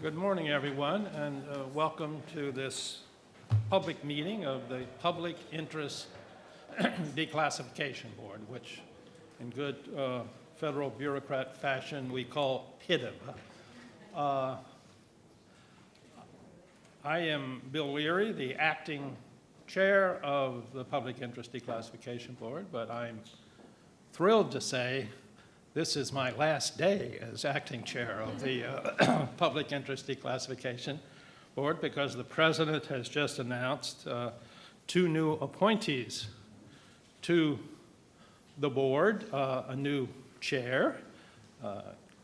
Good morning, everyone, and welcome to this public meeting of the Public Interest Declassification Board, which in good federal bureaucrat fashion we call PIDB. I am Bill Leary, the acting chair of the Public Interest Declassification Board, but I'm thrilled to say this is my last day as acting chair of the Public Interest Declassification Board because the president has just announced two new appointees to the board, a new chair,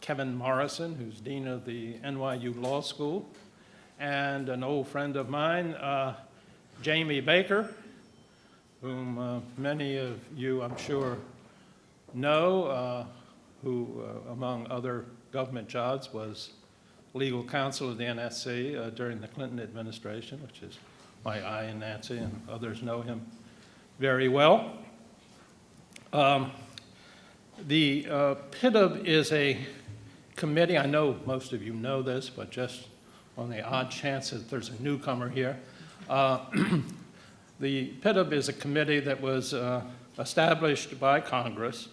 Kevin Morrison, who's dean of the NYU Law School, and an old friend of mine, Jamie Baker, whom many of you, I'm sure, know, who, among other government jobs, was legal counsel of the NSC during the Clinton administration, which is why I and Nancy and others know him very well. The PIDB is a committee. I know most of you know this, but just on the odd chance that there's a newcomer here. The PIDB is a committee that was established by Congress,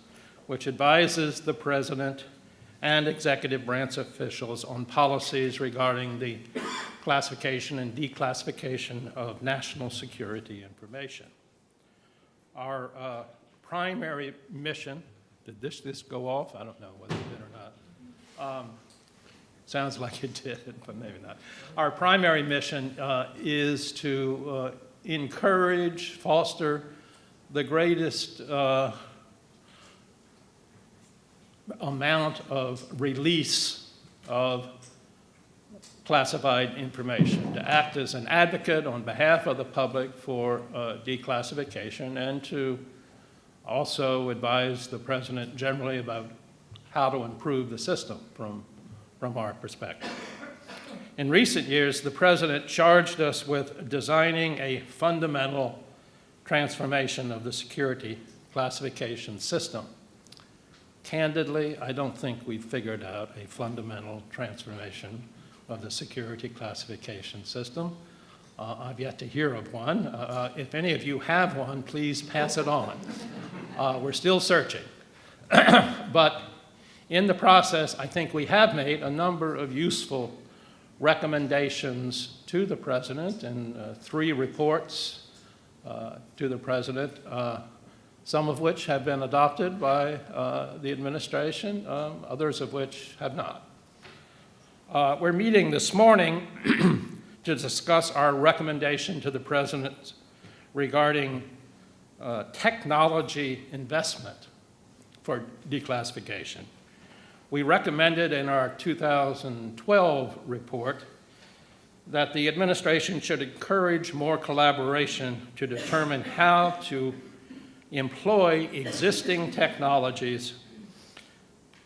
which advises the president and executive branch officials on policies regarding the classification and declassification of national security information. Our primary mission, did this go off? I don't know whether it did or not. Sounds like it did, but maybe not. Our primary mission is to encourage, foster the greatest amount of release of classified information, to act as an advocate on behalf of the public for declassification, and to also advise the president generally about how to improve the system from our perspective. In recent years, the president charged us with designing a fundamental transformation of the security classification system. Candidly, I don't think we've figured out a fundamental transformation of the security classification system. I've yet to hear of one. If any of you have one, please pass it on. We're still searching. But in the process, I think we have made a number of useful recommendations to the president in 3 reports to the president, some of which have been adopted by the administration, others of which have not. We're meeting this morning to discuss our recommendation to the president regarding technology investment for declassification. We recommended in our 2012 report that the administration should encourage more collaboration to determine how to employ existing technologies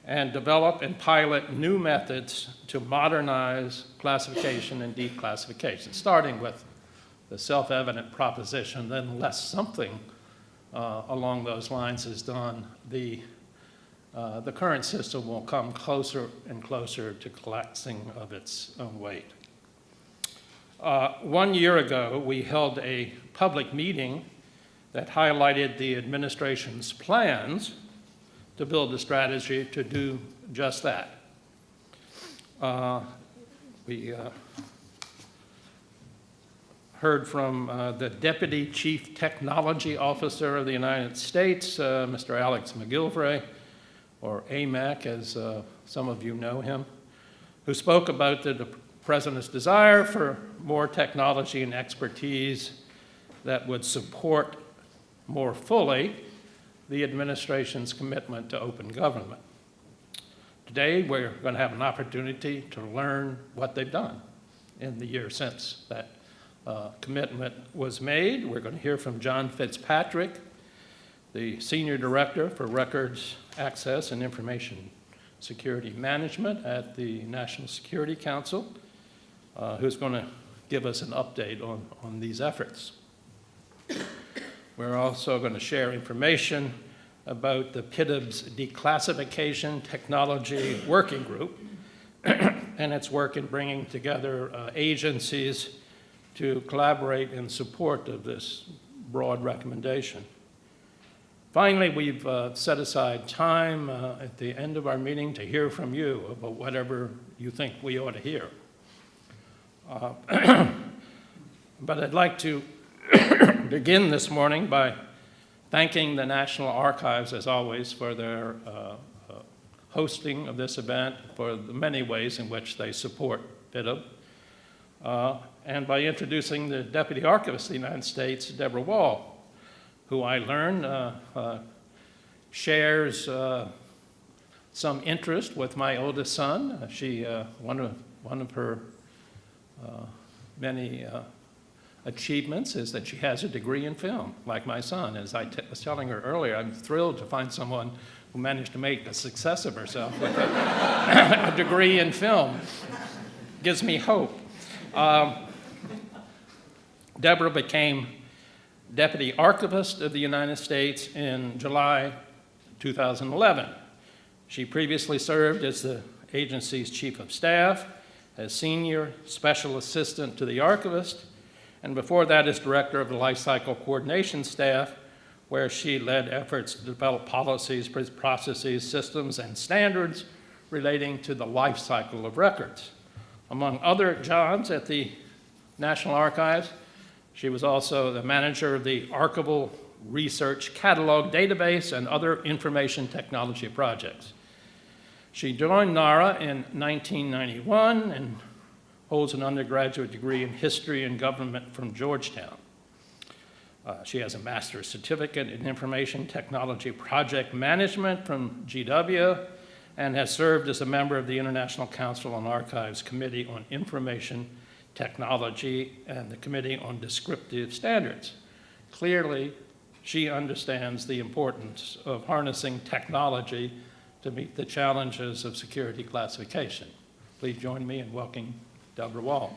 and develop and pilot new methods to modernize classification and declassification, starting with the self-evident proposition that unless something along those lines is done, the current system will come closer and closer to collapsing of its own weight. 1 year ago, we held a public meeting that highlighted the administration's plans to build a strategy to do just that. We heard from the Deputy Chief Technology Officer of the United States, Mr. Alex McGilvray, or AMAC as some of you know him, who spoke about the president's desire for more technology and expertise that would support more fully the administration's commitment to open government. Today, we're going to have an opportunity to learn what they've done in the year since that commitment was made. We're going to hear from John Fitzpatrick, the Senior Director for Records Access and Information Security Management at the National Security Council, who's going to give us an update on these efforts. We're also going to share information about the PIDB's Declassification Technology Working Group, and its work in bringing together agencies to collaborate in support of this broad recommendation. Finally, we've set aside time at the end of our meeting to hear from you about whatever you think we ought to hear. But I'd like to begin this morning by thanking the National Archives, as always, for their hosting of this event, for the many ways in which they support PIDB, and by introducing the Deputy Archivist of the United States, Deborah Wall, who I learned shares some interest with my oldest son. One of her many achievements is that she has a degree in film, like my son. As I was telling her earlier, I'm thrilled to find someone who managed to make a success of herself with a degree in film. Gives me hope. Deborah became Deputy Archivist of the United States in July 2011. She previously served as the agency's Chief of Staff, as Senior Special Assistant to the Archivist, and before that as Director of the Lifecycle Coordination Staff, where she led efforts to develop policies, processes, systems, and standards relating to the life cycle of records. Among other jobs at the National Archives, she was also the manager of the Archival Research Catalog Database and other information technology projects. She joined NARA in 1991 and holds an undergraduate degree in history and government from Georgetown. She has a master's certificate in information technology project management from GW and has served as a member of the International Council on Archives Committee on Information Technology and the Committee on Descriptive Standards. Clearly, she understands the importance of harnessing technology to meet the challenges of security classification. Please join me in welcoming Deborah Wall.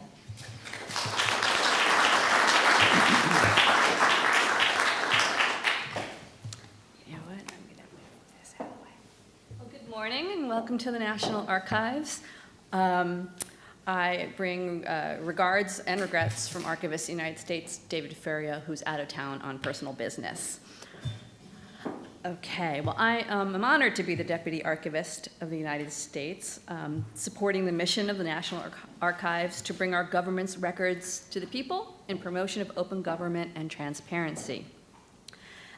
You know what? I'm going to move this out of the way. Well, good morning and welcome to the National Archives. I bring regards and regrets from Archivist of the United States, David Feria, who's out of town on personal business. Okay, well, I am honored to be the Deputy Archivist of the United States, supporting the mission of the National Archives to bring our government's records to the people in promotion of open government and transparency.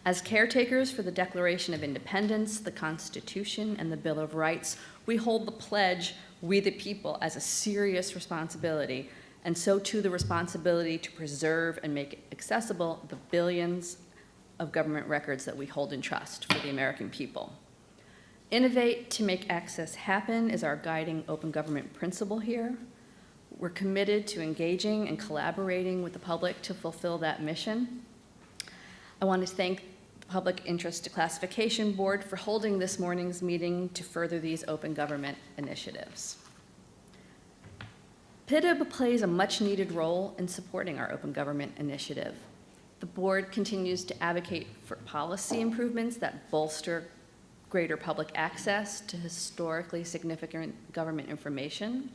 As caretakers for the Declaration of Independence, the Constitution, and the Bill of Rights, we hold the pledge, we the people, as a serious responsibility, and so too the responsibility to preserve and make accessible the billions of government records that we hold in trust for the American people. Innovate to make access happen is our guiding open government principle here. We're committed to engaging and collaborating with the public to fulfill that mission. I want to thank the Public Interest Declassification Board for holding this morning's meeting to further these open government initiatives. PIDB plays a much-needed role in supporting our open government initiative. The board continues to advocate for policy improvements that bolster greater public access to historically significant government information.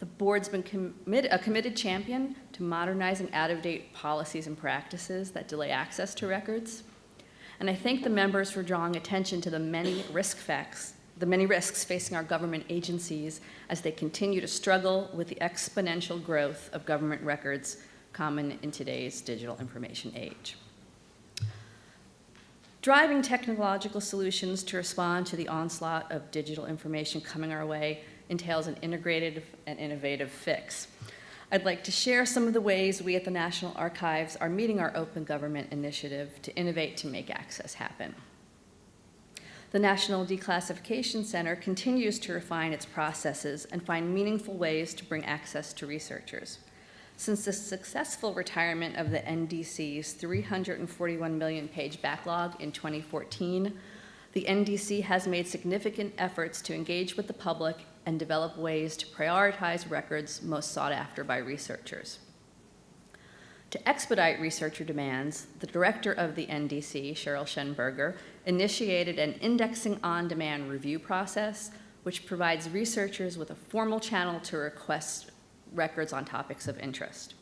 The board's been a committed champion to modernizing out-of-date policies and practices that delay access to records. And I thank the members for drawing attention to the many risks facing our government agencies as they continue to struggle with the exponential growth of government records common in today's digital information age. Driving technological solutions to respond to the onslaught of digital information coming our way entails an integrated and innovative fix. I'd like to share some of the ways we at the National Archives are meeting our open government initiative to innovate to make access happen. The National Declassification Center continues to refine its processes and find meaningful ways to bring access to researchers. Since the successful retirement of the NDC's 341 million page backlog in 2014, the NDC has made significant efforts to engage with the public and develop ways to prioritize records most sought after by researchers. To expedite researcher demands, the director of the NDC, Cheryl Schenberger, initiated an indexing on-demand review process, which provides researchers with a formal channel to request records on topics of interest.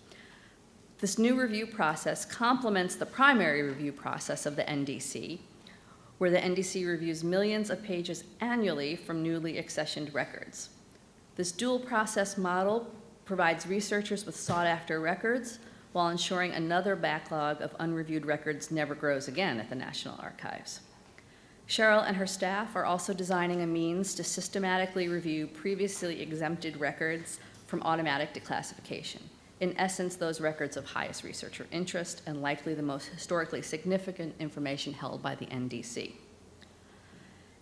This new review process complements the primary review process of the NDC, where the NDC reviews millions of pages annually from newly accessioned records. This dual process model provides researchers with sought-after records while ensuring another backlog of unreviewed records never grows again at the National Archives. Cheryl and her staff are also designing a means to systematically review previously exempted records from automatic declassification. In essence, those records of highest researcher interest and likely the most historically significant information held by the NDC.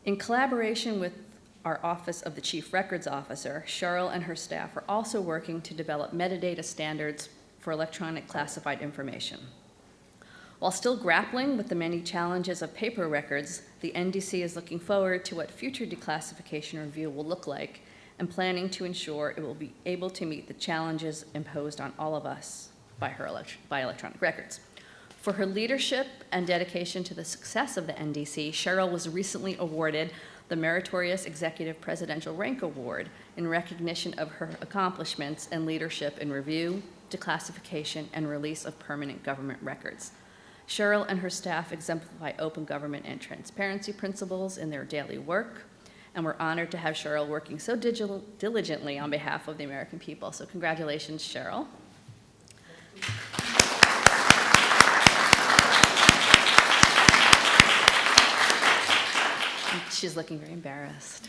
In collaboration with our Office of the Chief Records Officer, Cheryl and her staff are also working to develop metadata standards for electronic classified information. While still grappling with the many challenges of paper records, the NDC is looking forward to what future declassification review will look like and planning to ensure it will be able to meet the challenges imposed on all of us by electronic records. For her leadership and dedication to the success of the NDC, Cheryl was recently awarded the Meritorious Executive Presidential Rank Award in recognition of her accomplishments and leadership in review, declassification, and release of permanent government records. Cheryl and her staff exemplify open government and transparency principles in their daily work, and we're honored to have Cheryl working so diligently on behalf of the American people. So congratulations, Cheryl. She's looking very embarrassed.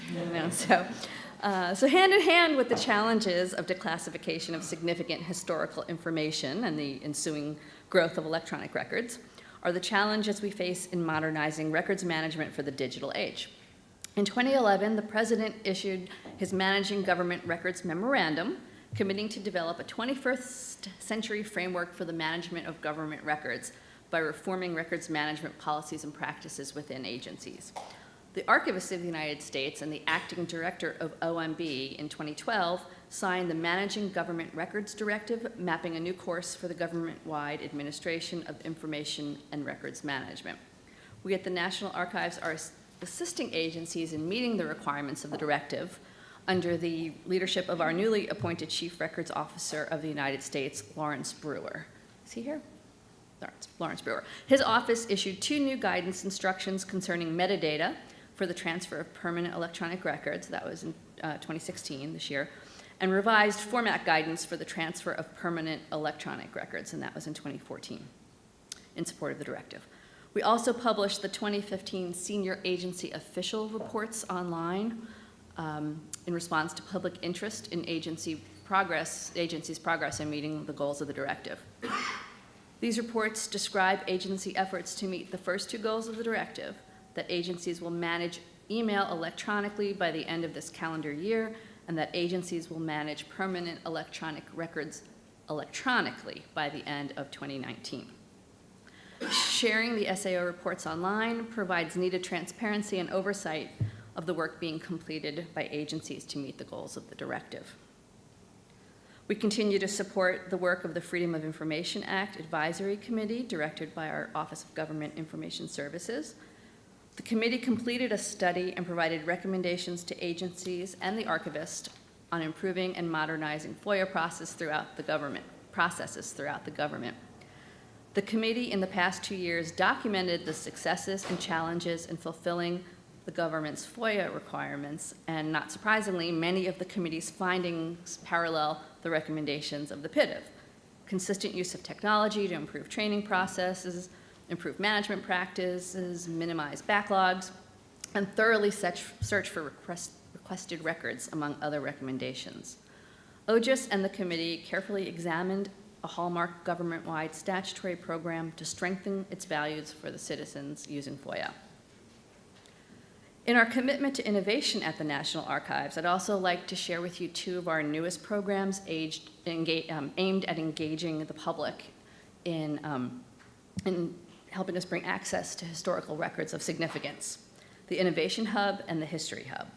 So hand in hand with the challenges of declassification of significant historical information and the ensuing growth of electronic records are the challenges we face in modernizing records management for the digital age. In 2011, the President issued his Managing Government Records Memorandum, committing to develop a 21st century framework for the management of government records by reforming records management policies and practices within agencies. The Archivist of the United States and the Acting Director of OMB in 2012 signed the Managing Government Records Directive, mapping a new course for the government-wide administration of information and records management. We at the National Archives are assisting agencies in meeting the requirements of the directive under the leadership of our newly appointed Chief Records Officer of the United States, Lawrence Brewer. Is he here? Lawrence Brewer. His office issued 2 new guidance instructions concerning metadata for the transfer of permanent electronic records, that was in 2016, this year, and revised format guidance for the transfer of permanent electronic records, and that was in 2014, in support of the directive. We also published the 2015 Senior Agency Official Reports online in response to public interest in agency's progress in meeting the goals of the directive. These reports describe agency efforts to meet the first 2 goals of the directive, that agencies will manage email electronically by the end of this calendar year, and that agencies will manage permanent electronic records electronically by the end of 2019. Sharing the SAO reports online provides needed transparency and oversight of the work being completed by agencies to meet the goals of the directive. We continue to support the work of the Freedom of Information Act Advisory Committee, directed by our Office of Government Information Services. The committee completed a study and provided recommendations to agencies and the archivist on improving and modernizing FOIA processes throughout the government. The committee in the past 2 years documented the successes and challenges in fulfilling the government's FOIA requirements, and not surprisingly, many of the committee's findings parallel the recommendations of the PIDB. Consistent use of technology to improve training processes, improve management practices, minimize backlogs, and thoroughly search for requested records, among other recommendations. OGIS and the committee carefully examined a hallmark government-wide statutory program to strengthen its values for the citizens using FOIA. In our commitment to innovation at the National Archives, I'd also like to share with you 2 of our newest programs aimed at engaging the public in helping us bring access to historical records of significance, the Innovation Hub and the History Hub.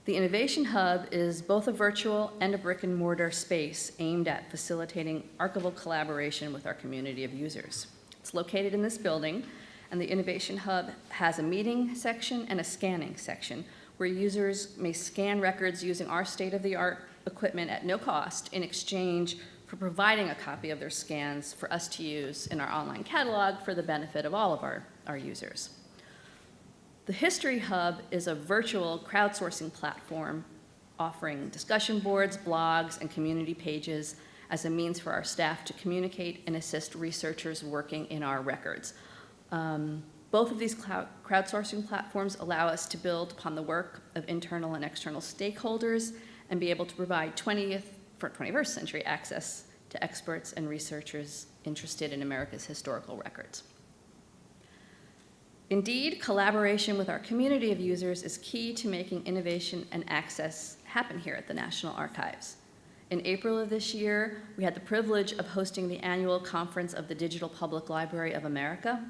The Innovation Hub is both a virtual and a brick-and-mortar space aimed at facilitating archival collaboration with our community of users. It's located in this building, and the Innovation Hub has a meeting section and a scanning section, where users may scan records using our state-of-the-art equipment at no cost in exchange for providing a copy of their scans for us to use in our online catalog for the benefit of all of our users. The History Hub is a virtual crowdsourcing platform offering discussion boards, blogs, and community pages as a means for our staff to communicate and assist researchers working in our records. Both of these crowdsourcing platforms allow us to build upon the work of internal and external stakeholders and be able to provide 21st century access to experts and researchers interested in America's historical records. Indeed, collaboration with our community of users is key to making innovation and access happen here at the National Archives. In April of this year, we had the privilege of hosting the annual conference of the Digital Public Library of America.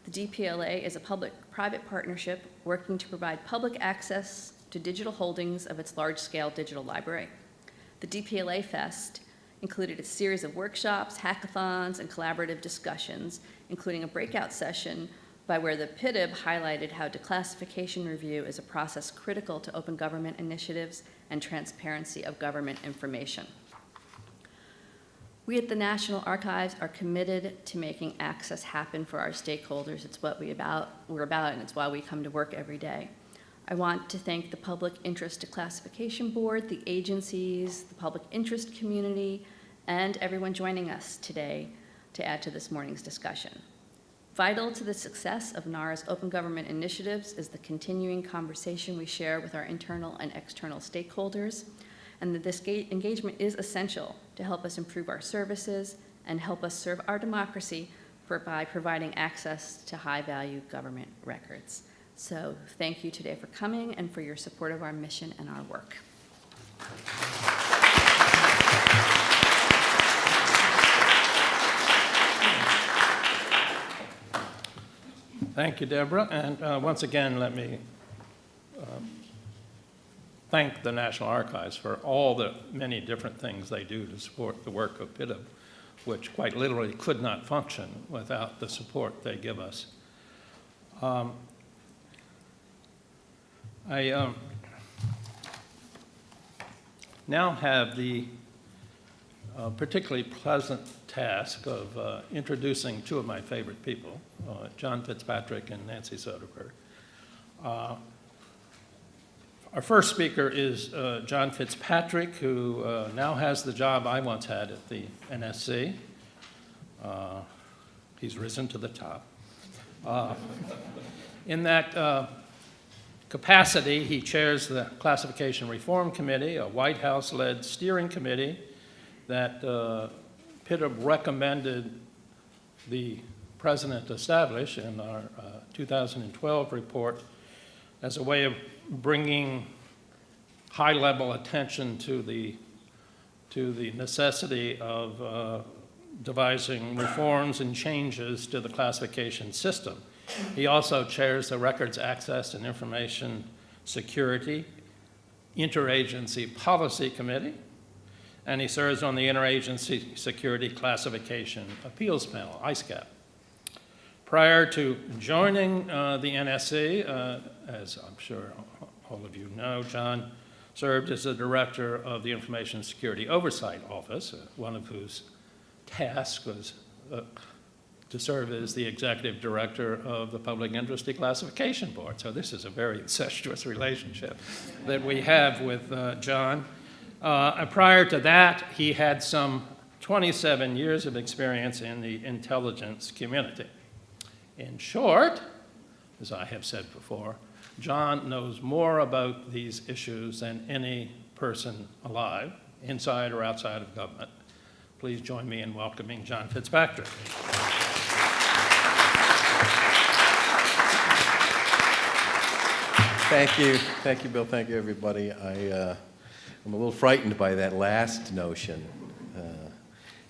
The DPLA is a public-private partnership working to provide public access to digital holdings of its large-scale digital library. The DPLA Fest included a series of workshops, hackathons, and collaborative discussions, including a breakout session by where the PIDB highlighted how declassification review is a process critical to open government initiatives and transparency of government information. We at the National Archives are committed to making access happen for our stakeholders. It's what we're about, and it's why we come to work every day. I want to thank the Public Interest Declassification Board, the agencies, the public interest community, and everyone joining us today to add to this morning's discussion. Vital to the success of NARA's open government initiatives is the continuing conversation we share with our internal and external stakeholders, and that this engagement is essential to help us improve our services and help us serve our democracy by providing access to high-value government records. So thank you today for coming and for your support of our mission and our work. Thank you, Deborah. And once again, let me thank the National Archives for all the many different things they do to support the work of PIDB, which quite literally could not function without the support they give us. I now have the particularly pleasant task of introducing two of my favorite people, John Fitzpatrick and Nancy Soderberg. Our first speaker is John Fitzpatrick, who now has the job I once had at the NSC. He's risen to the top. In that capacity, he chairs the Classification Reform Committee, a White House-led steering committee that PIDB recommended the president establish in our 2012 report as a way of bringing high-level attention to the necessity of devising reforms and changes to the classification system. He also chairs the Records Access and Information Security Interagency Policy Committee, and he serves on the Interagency Security Classification Appeals Panel, ISCAP. Prior to joining the NSC, as I'm sure all of you know, John served as the director of the Information Security Oversight Office, one of whose tasks was to serve as the executive director of the Public Interest Declassification Board. So this is a very incestuous relationship that we have with John. Prior to that, he had some 27 years of experience in the intelligence community. In short, as I have said before, John knows more about these issues than any person alive, inside or outside of government. Please join me in welcoming John Fitzpatrick. Thank you, Bill. Thank you, everybody. I'm a little frightened by that last notion,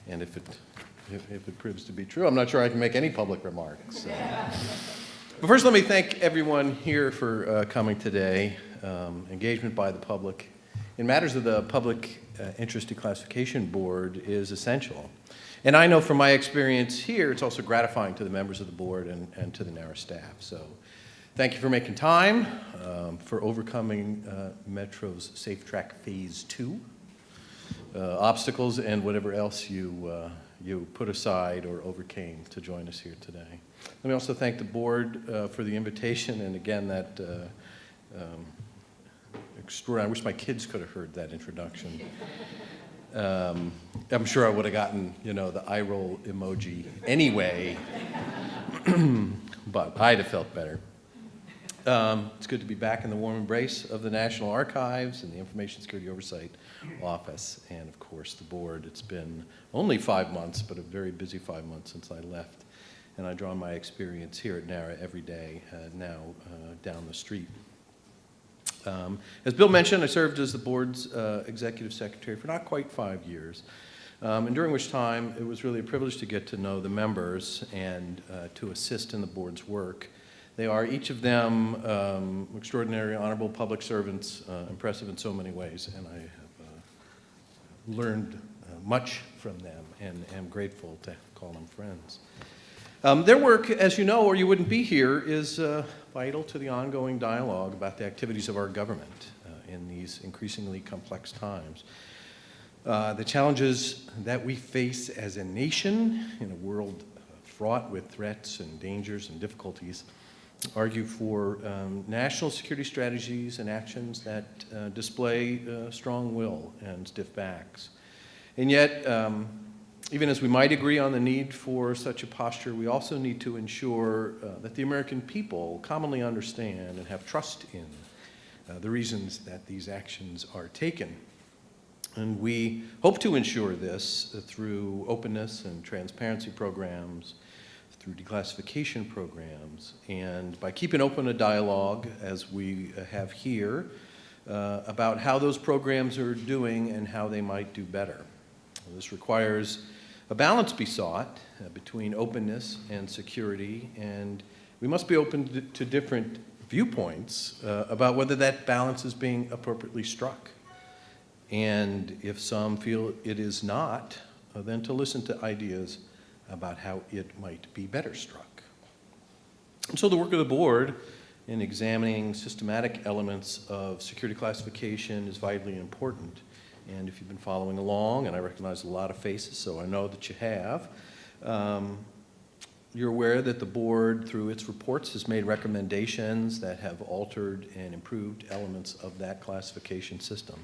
and if it proves to be true, I'm not sure I can make any public remarks. But first, let me thank everyone here for coming today. Engagement by the public in matters of the Public Interest Declassification Board is essential. And I know from my experience here, it's also gratifying to the members of the board and to the NARA staff. So thank you for making time. for overcoming Metro's Safe Track Phase 2 obstacles and whatever else you put aside or overcame to join us here today. Let me also thank the board for the invitation, and again, that extraordinary. I wish my kids could have heard that introduction. I'm sure I would have gotten, the eye roll emoji anyway, but I'd have felt better. It's good to be back in the warm embrace of the National Archives and the Information Security Oversight Office, and of course the board. It's been only 5 months, but a very busy 5 months since I left, and I draw on my experience here at NARA every day now down the street. As Bill mentioned, I served as the board's executive secretary for not quite 5 years, and during which time it was really a privilege to get to know the members and to assist in the board's work. They are, each of them, extraordinary, honorable public servants, impressive in so many ways, and I have learned much from them and am grateful to call them friends. Their work, as you know, or you wouldn't be here, is vital to the ongoing dialogue about the activities of our government in these increasingly complex times. The challenges that we face as a nation in a world fraught with threats and dangers and difficulties argue for national security strategies and actions that display strong will and stiff backs. And yet, even as we might agree on the need for such a posture, we also need to ensure that the American people commonly understand and have trust in the reasons that these actions are taken. And we hope to ensure this through openness and transparency programs, through declassification programs, and by keeping open a dialogue, as we have here, about how those programs are doing and how they might do better. This requires a balance be sought between openness and security, and we must be open to different viewpoints about whether that balance is being appropriately struck. And if some feel it is not, then to listen to ideas about how it might be better struck. And so the work of the board in examining systematic elements of security classification is vitally important. And if you've been following along, and I recognize a lot of faces, so I know that you have, you're aware that the board, through its reports, has made recommendations that have altered and improved elements of that classification system.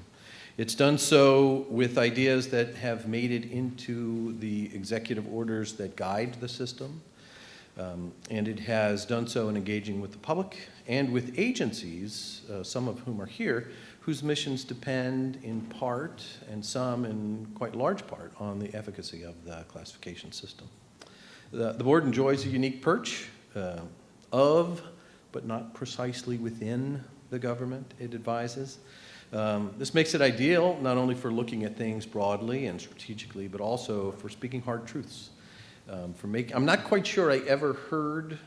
It's done so with ideas that have made it into the executive orders that guide the system, and it has done so in engaging with the public and with agencies, some of whom are here, whose missions depend in part, and some in quite large part, on the efficacy of the classification system. The board enjoys a unique perch of, but not precisely within, the government it advises. This makes it ideal not only for looking at things broadly and strategically, but also for speaking hard truths. I'm not quite sure I ever heard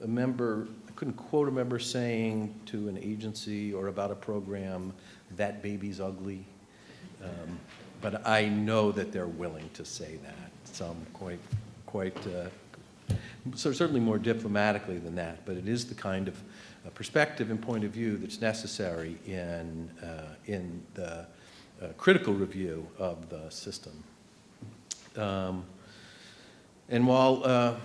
a member, I couldn't quote a member saying to an agency or about a program, "That baby's ugly." But I know that they're willing to say that. Some so certainly more diplomatically than that, but it is the kind of perspective and point of view that's necessary in the critical review of the system. And while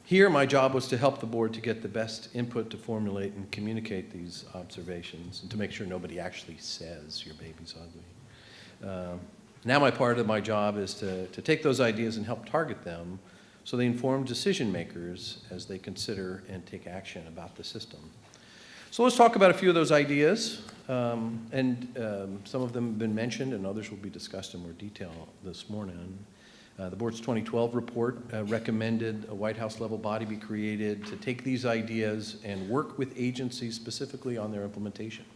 here my job was to help the board to get the best input to formulate and communicate these observations and to make sure nobody actually says your baby's ugly. Now my part of my job is to take those ideas and help target them so they inform decision makers as they consider and take action about the system. So let's talk about a few of those ideas, and some of them have been mentioned and others will be discussed in more detail this morning. The board's 2012 report recommended a White House level body be created to take these ideas and work with agencies specifically on their implementation.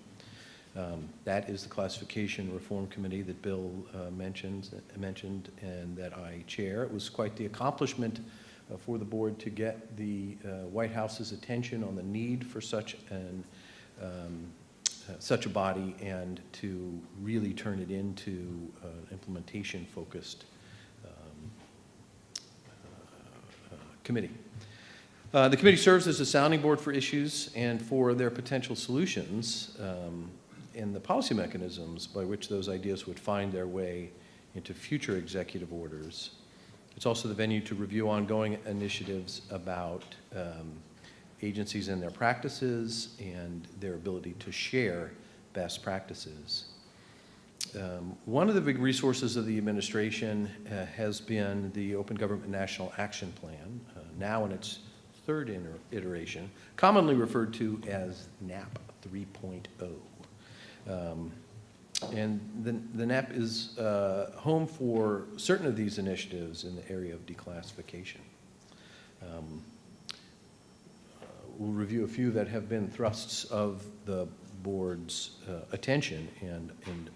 That is the Classification Reform Committee that Bill mentioned and that I chair. It was quite the accomplishment for the board to get the White House's attention on the need for such a body and to really turn it into an implementation-focused committee. The committee serves as a sounding board for issues and for their potential solutions and the policy mechanisms by which those ideas would find their way into future executive orders. It's also the venue to review ongoing initiatives about agencies and their practices and their ability to share best practices. One of the big resources of the administration has been the Open Government National Action Plan, now in its third iteration, commonly referred to as NAP 3.0. And the NAP is home for certain of these initiatives in the area of declassification. We'll review a few that have been thrusts of the board's attention and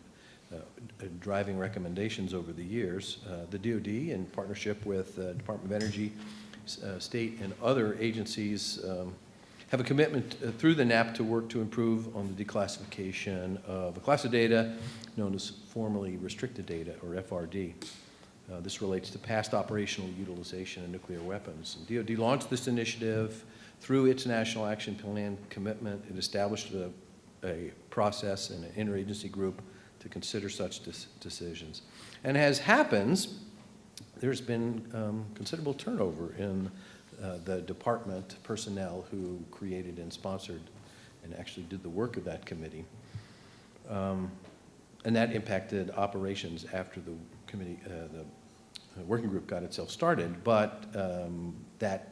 driving recommendations over the years. The DoD, in partnership with the Department of Energy, state and other agencies, have a commitment through the NAP to work to improve on the declassification of a class of data known as formally restricted data, or FRD. This relates to past operational utilization of nuclear weapons. And DoD launched this initiative through its National Action Plan commitment. It established a process and an interagency group to consider such decisions. And as happens, there's been considerable turnover in the department personnel who created and sponsored and actually did the work of that committee. And that impacted operations after the committee, the working group got itself started, but that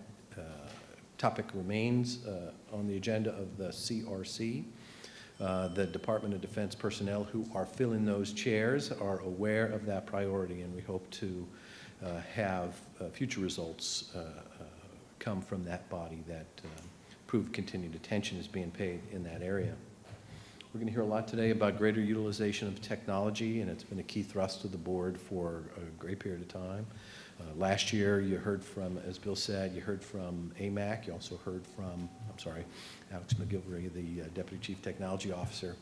topic remains on the agenda of the CRC. The Department of Defense personnel who are filling those chairs are aware of that priority, and we hope to have future results come from that body that prove continued attention is being paid in that area. We're going to hear a lot today about greater utilization of technology, and it's been a key thrust of the board for a great period of time. Last year, you heard from, as Bill said, you heard from AMAC. You also heard from, Alex McGilvery, the Deputy Chief Technology Officer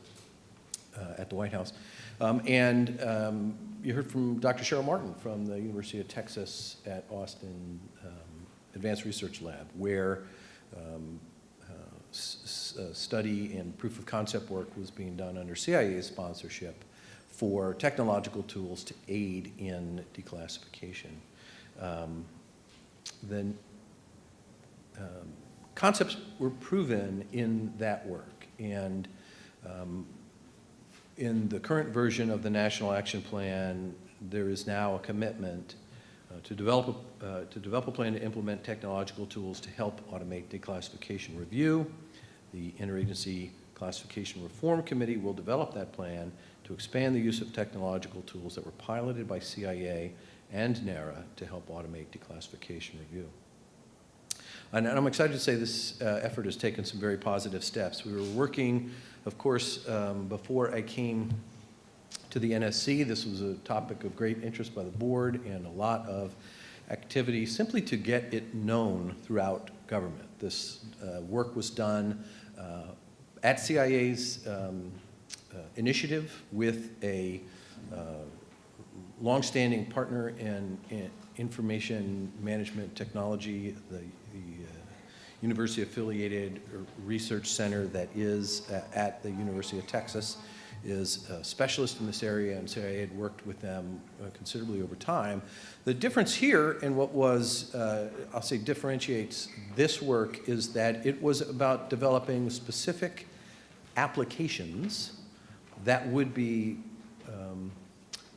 at the White House. You heard from Dr. Cheryl Martin from the University of Texas at Austin Advanced Research Lab, where study and proof of concept work was being done under CIA sponsorship for technological tools to aid in declassification. Concepts were proven in that work, and in the current version of the National Action Plan, there is now a commitment to develop a plan to implement technological tools to help automate declassification review. The Interagency Classification Reform Committee will develop that plan to expand the use of technological tools that were piloted by CIA and NARA to help automate declassification review. And I'm excited to say this effort has taken some very positive steps. We were working, of course, before I came to the NSC. This was a topic of great interest by the board and a lot of activity simply to get it known throughout government. This work was done at CIA's initiative with a longstanding partner in information management technology, the university-affiliated research center that is at the University of Texas is a specialist in this area, and CIA had worked with them considerably over time. The difference here, and what was, I'll say, differentiates this work, is that it was about developing specific applications that would be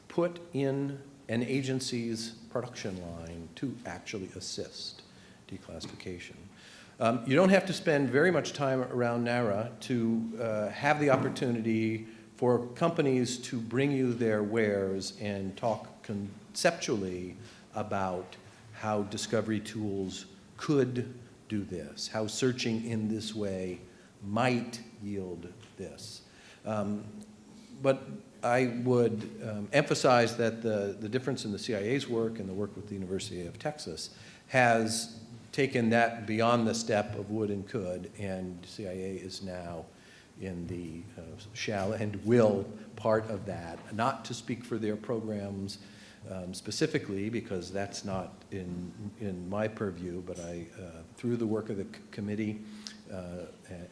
put in an agency's production line to actually assist declassification. You don't have to spend very much time around NARA to have the opportunity for companies to bring you their wares and talk conceptually about how discovery tools could do this, how searching in this way might yield this. But I would emphasize that the difference in the CIA's work and the work with the University of Texas has taken that beyond the step of would and could, and CIA is now in the shall and will part of that, not to speak for their programs specifically, because that's not in my purview, but through the work of the committee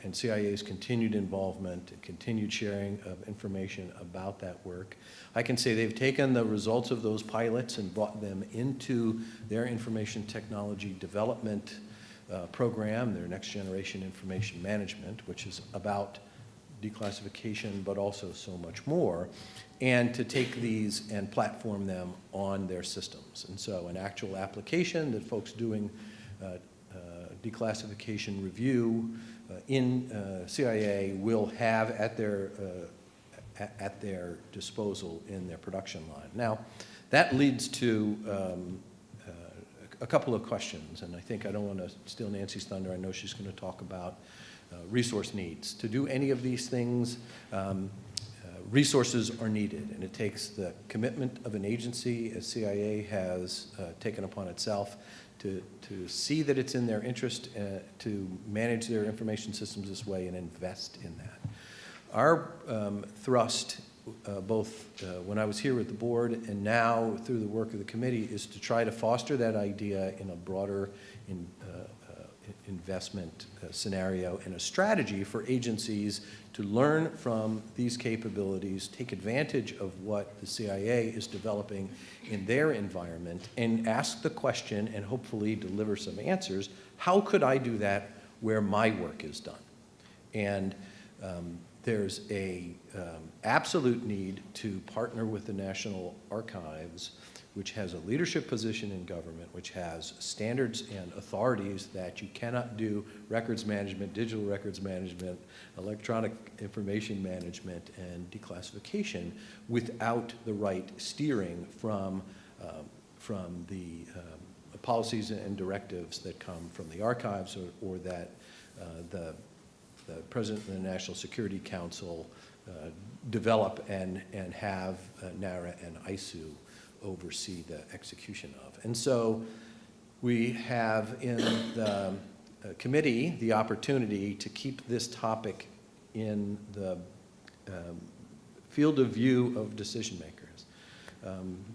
and CIA's continued involvement and continued sharing of information about that work, I can say they've taken the results of those pilots and brought them into their information technology development program, their next generation information management, which is about declassification, but also so much more, and to take these and platform them on their systems. And so an actual application that folks doing declassification review in CIA will have at their disposal in their production line. Now, that leads to a couple of questions, and I think I don't want to steal Nancy's thunder. I know she's going to talk about resource needs. To do any of these things, resources are needed, and it takes the commitment of an agency, as CIA has taken upon itself, to see that it's in their interest to manage their information systems this way and invest in that. Our thrust, both when I was here with the board and now through the work of the committee, is to try to foster that idea in a broader investment scenario and a strategy for agencies to learn from these capabilities, take advantage of what the CIA is developing in their environment, and ask the question and hopefully deliver some answers. How could I do that where my work is done? And there's a absolute need to partner with the National Archives, which has a leadership position in government, which has standards and authorities that you cannot do records management, digital records management, electronic information management, and declassification without the right steering from the policies and directives that come from the archives or that the President of the National Security Council develop and have NARA and ISU oversee the execution of. And so we have in the committee the opportunity to keep this topic in the field of view of decision makers.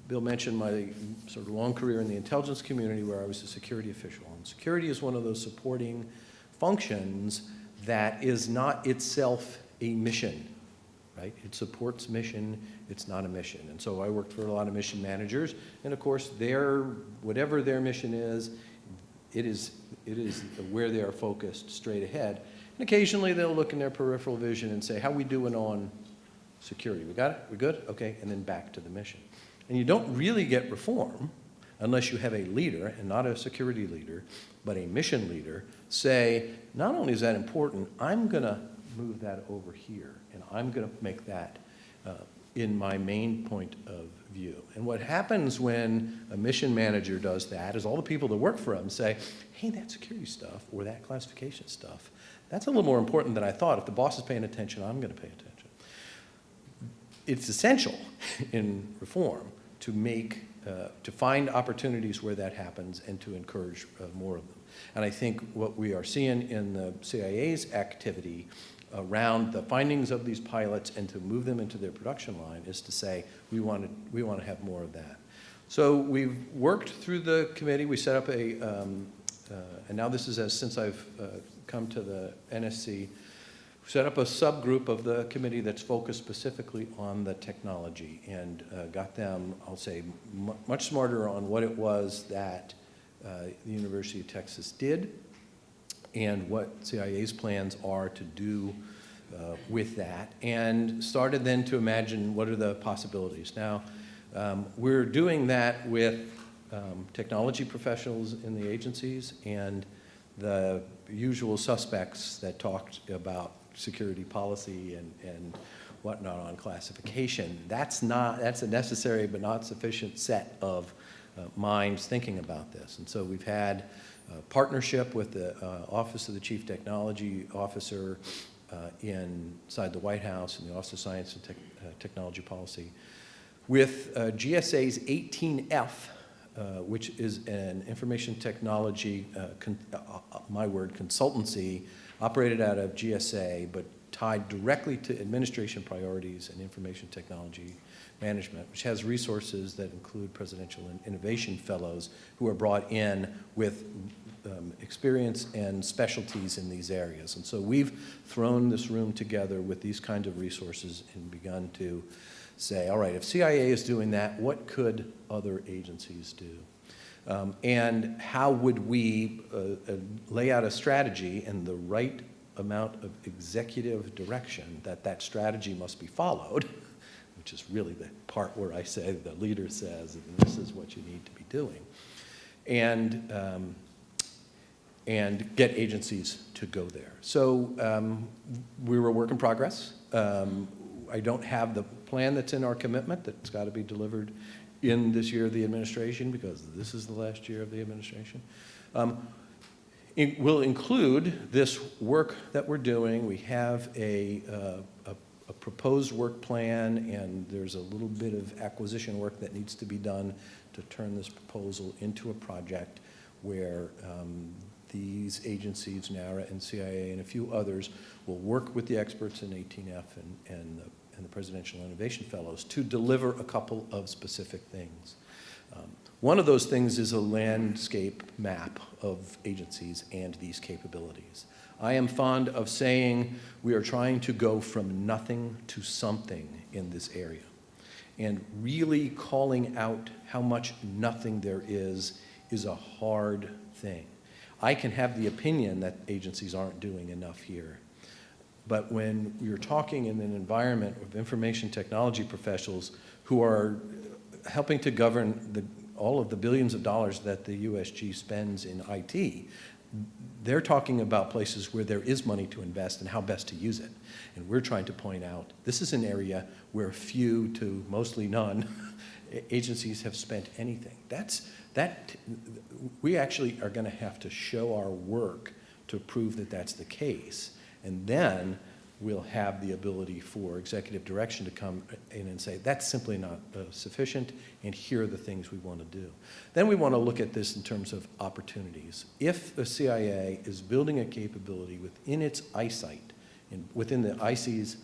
Bill mentioned my sort of long career in the intelligence community where I was a security official. And security is one of those supporting functions that is not itself a mission, right? It supports mission, it's not a mission. And so I worked for a lot of mission managers, and of course, whatever their mission is, it is where they are focused straight ahead. And occasionally they'll look in their peripheral vision and say, how we doing on security? We got it? We good? Okay, and then back to the mission. And you don't really get reform unless you have a leader, and not a security leader, but a mission leader, say, not only is that important, I'm going to move that over here, and I'm going to make that in my main point of view. And what happens when a mission manager does that is all the people that work for him say, hey, that security stuff or that classification stuff, that's a little more important than I thought. If the boss is paying attention, I'm going to pay attention. It's essential in reform to find opportunities where that happens and to encourage more of them. And I think what we are seeing in the CIA's activity around the findings of these pilots and to move them into their production line is to say, we want to have more of that. So we've worked through the committee. We set up and now this is since I've come to the NSC, set up a subgroup of the committee that's focused specifically on the technology and got them, I'll say, much smarter on what it was that the University of Texas did and what CIA's plans are to do with that, and started then to imagine what are the possibilities. Now, we're doing that with technology professionals in the agencies and the usual suspects that talked about security policy and whatnot on classification. That's a necessary but not sufficient set of minds thinking about this. And so we've had a partnership with the Office of the Chief Technology Officer inside the White House and the Office of Science and Technology Policy with GSA's 18F, which is an information technology, my word, consultancy operated out of GSA, but tied directly to administration priorities and information technology management, which has resources that include presidential and innovation fellows who are brought in with experience and specialties in these areas. And so we've thrown this room together with these kinds of resources and begun to say, all right, if CIA is doing that, what could other agencies do? And how would we lay out a strategy and the right amount of executive direction that that strategy must be followed, which is really the part where I say the leader says, this is what you need to be doing, and get agencies to go there. So we were a work in progress. I don't have the plan that's in our commitment that's got to be delivered in this year of the administration, because this is the last year of the administration. It will include this work that we're doing. We have a proposed work plan, and there's a little bit of acquisition work that needs to be done to turn this proposal into a project where these agencies, NARA and CIA and a few others, will work with the experts in 18F and the Presidential Innovation Fellows to deliver a couple of specific things. One of those things is a landscape map of agencies and these capabilities. I am fond of saying we are trying to go from nothing to something in this area, and really calling out how much nothing there is a hard thing. I can have the opinion that agencies aren't doing enough here, but when you're talking in an environment of information technology professionals who are helping to govern all of the billions of dollars that the USG spends in IT, they're talking about places where there is money to invest and how best to use it. And we're trying to point out this is an area where few to mostly none agencies have spent anything. We actually are going to have to show our work to prove that that's the case. And then we'll have the ability for executive direction to come in and say, that's simply not sufficient, and here are the things we want to do. Then we want to look at this in terms of opportunities. If the CIA is building a capability within its eyesight, within the IC's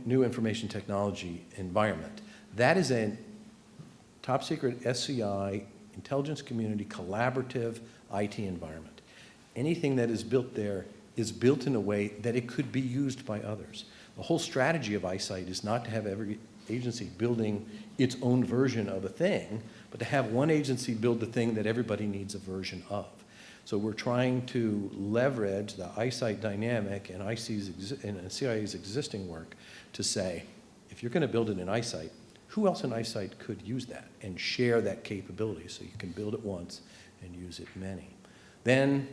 new information technology environment, that is a top secret SCI, intelligence community, collaborative IT environment. Anything that is built there is built in a way that it could be used by others. The whole strategy of eyesight is not to have every agency building its own version of a thing, but to have one agency build the thing that everybody needs a version of. So we're trying to leverage the eyesight dynamic and CIA's existing work to say, if you're going to build it in eyesight, who else in eyesight could use that and share that capability so you can build it once and use it many? Then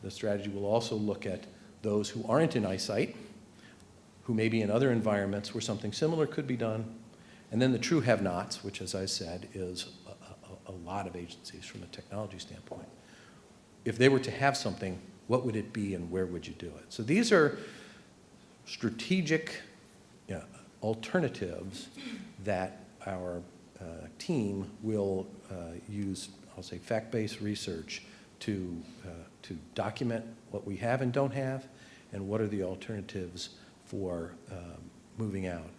the strategy will also look at those who aren't in eyesight, who may be in other environments where something similar could be done, and then the true have-nots, which, as I said, is a lot of agencies from a technology standpoint. If they were to have something, what would it be and where would you do it? So these are strategic alternatives that our team will use, I'll say, fact-based research to document what we have and don't have, and what are the alternatives for moving out.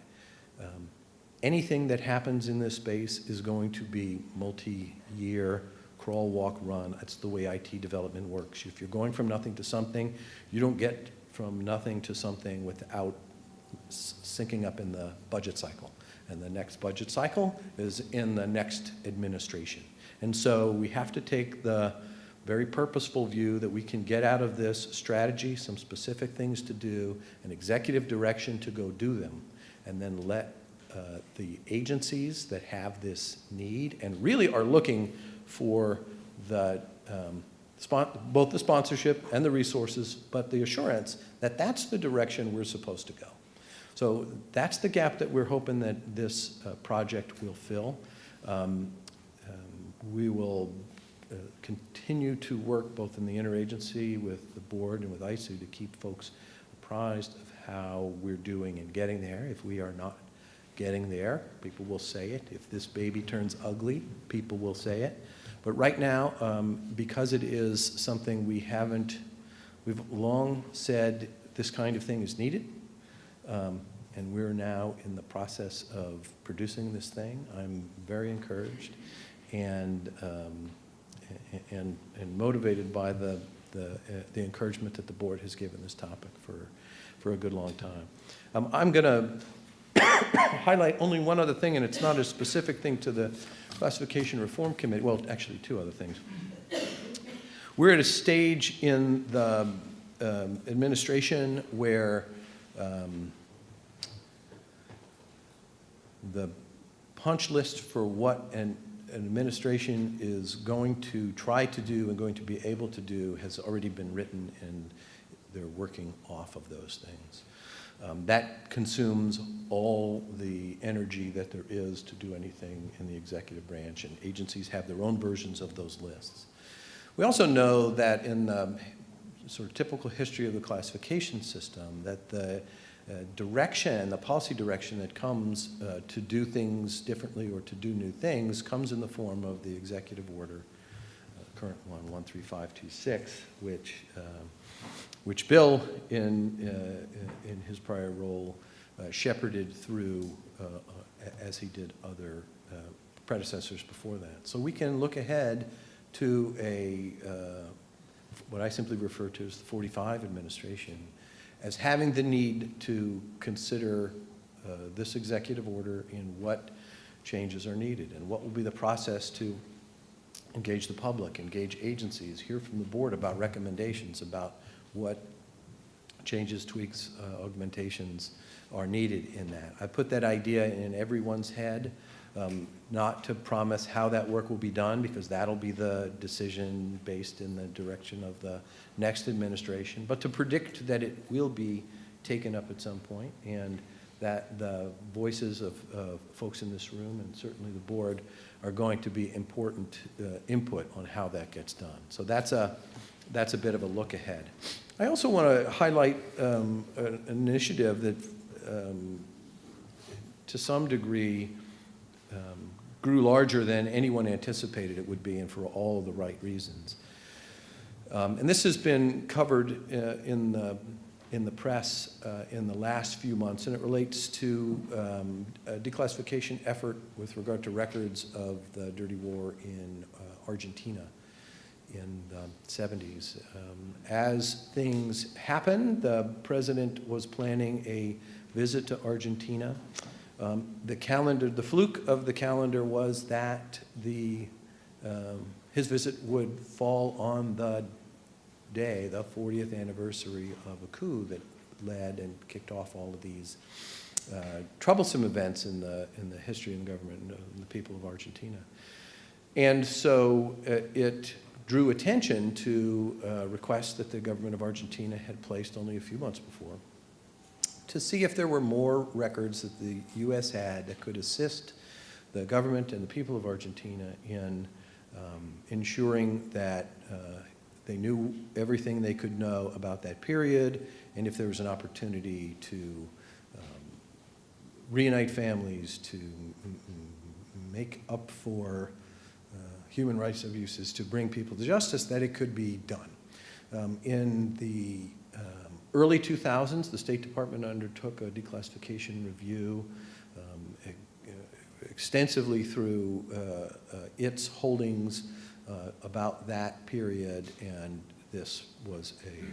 Anything that happens in this space is going to be multi-year, crawl, walk, run. That's the way IT development works. If you're going from nothing to something, you don't get from nothing to something without syncing up in the budget cycle. And the next budget cycle is in the next administration. And so we have to take the very purposeful view that we can get out of this strategy some specific things to do, an executive direction to go do them, and then let the agencies that have this need and really are looking for the both the sponsorship and the resources, but the assurance that that's the direction we're supposed to go. So that's the gap that we're hoping that this project will fill. We will continue to work both in the interagency with the board and with ISOO to keep folks apprised of how we're doing in getting there. If we are not getting there, people will say it. If this baby turns ugly, people will say it. But right now, because it is something we've long said this kind of thing is needed, And we're now in the process of producing this thing. I'm very encouraged and motivated by the encouragement that the board has given this topic for a good long time. I'm going to highlight only one other thing, and it's not a specific thing to the Classification Reform Committee. Well, actually, two other things. We're at a stage in the administration where the punch list for what an administration is going to try to do and going to be able to do has already been written, and they're working off of those things. That consumes all the energy that there is to do anything in the executive branch, and agencies have their own versions of those lists. We also know that in the sort of typical history of the classification system, that the direction, the policy direction that comes to do things differently or to do new things comes in the form of the executive order, current one, 13526, which Bill, in his prior role, shepherded through as he did other predecessors before that. So we can look ahead to what I simply refer to as the 45 administration, as having the need to consider this executive order in what changes are needed and what will be the process to engage the public, engage agencies, hear from the board about recommendations about what changes, tweaks, augmentations are needed in that. I put that idea in everyone's head, not to promise how that work will be done, because that'll be the decision based in the direction of the next administration, but to predict that it will be taken up at some point, and that the voices of folks in this room and certainly the board are going to be important input on how that gets done. So that's a bit of a look ahead. I also want to highlight an initiative that to some degree grew larger than anyone anticipated it would be, and for all of the right reasons. And this has been covered in the press in the last few months, and it relates to a declassification effort with regard to records of the dirty war in Argentina in the 70s. As things happened, the president was planning a visit to Argentina. The fluke of the calendar was that his visit would fall on the day, the 40th anniversary of a coup that led and kicked off all of these troublesome events in the history and government and the people of Argentina. And so it drew attention to requests that the government of Argentina had placed only a few months before, to see if there were more records that the U.S. had that could assist the government and the people of Argentina in ensuring that they knew everything they could know about that period, and if there was an opportunity to reunite families, to make up for human rights abuses, to bring people to justice, that it could be done. In the early 2000s, the State Department undertook a declassification review extensively through its holdings about that period, and this was a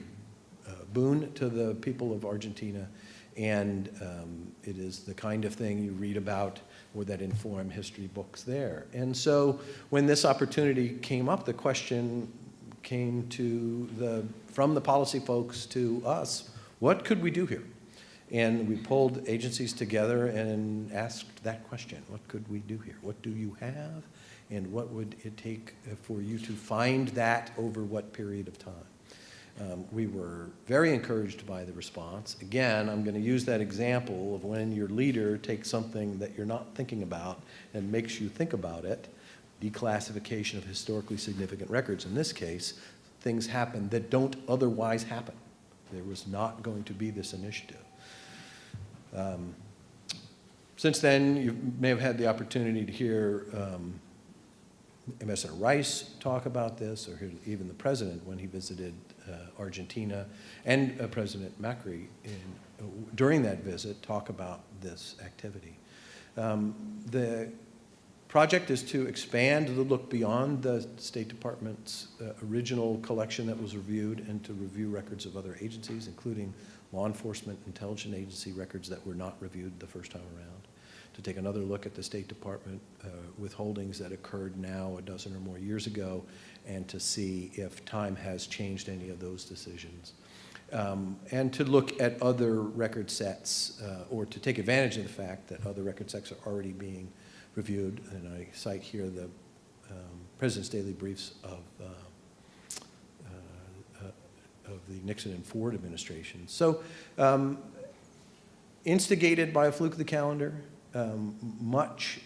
boon to the people of Argentina, and it is the kind of thing you read about or that inform history books there. And so when this opportunity came up, the question came from the policy folks to us, what could we do here? And we pulled agencies together and asked that question, what could we do here? What do you have? And what would it take for you to find that over what period of time? We were very encouraged by the response. Again, I'm going to use that example of when your leader takes something that you're not thinking about and makes you think about it. Declassification of historically significant records. In this case, things happen that don't otherwise happen. There was not going to be this initiative. Since then, you may have had the opportunity to hear Ambassador Rice talk about this, or hear even the president when he visited Argentina, and President Macri during that visit, talk about this activity. The project is to expand the look beyond the State Department's original collection that was reviewed and to review records of other agencies, including law enforcement, intelligence agency records that were not reviewed the first time around, to take another look at the State Department withholdings that occurred now a dozen or more years ago, and to see if time has changed any of those decisions. And to look at other record sets, or to take advantage of the fact that other record sets are already being reviewed. And I cite here the President's Daily Briefs of the Nixon and Ford administration. So instigated by a fluke of the calendar, much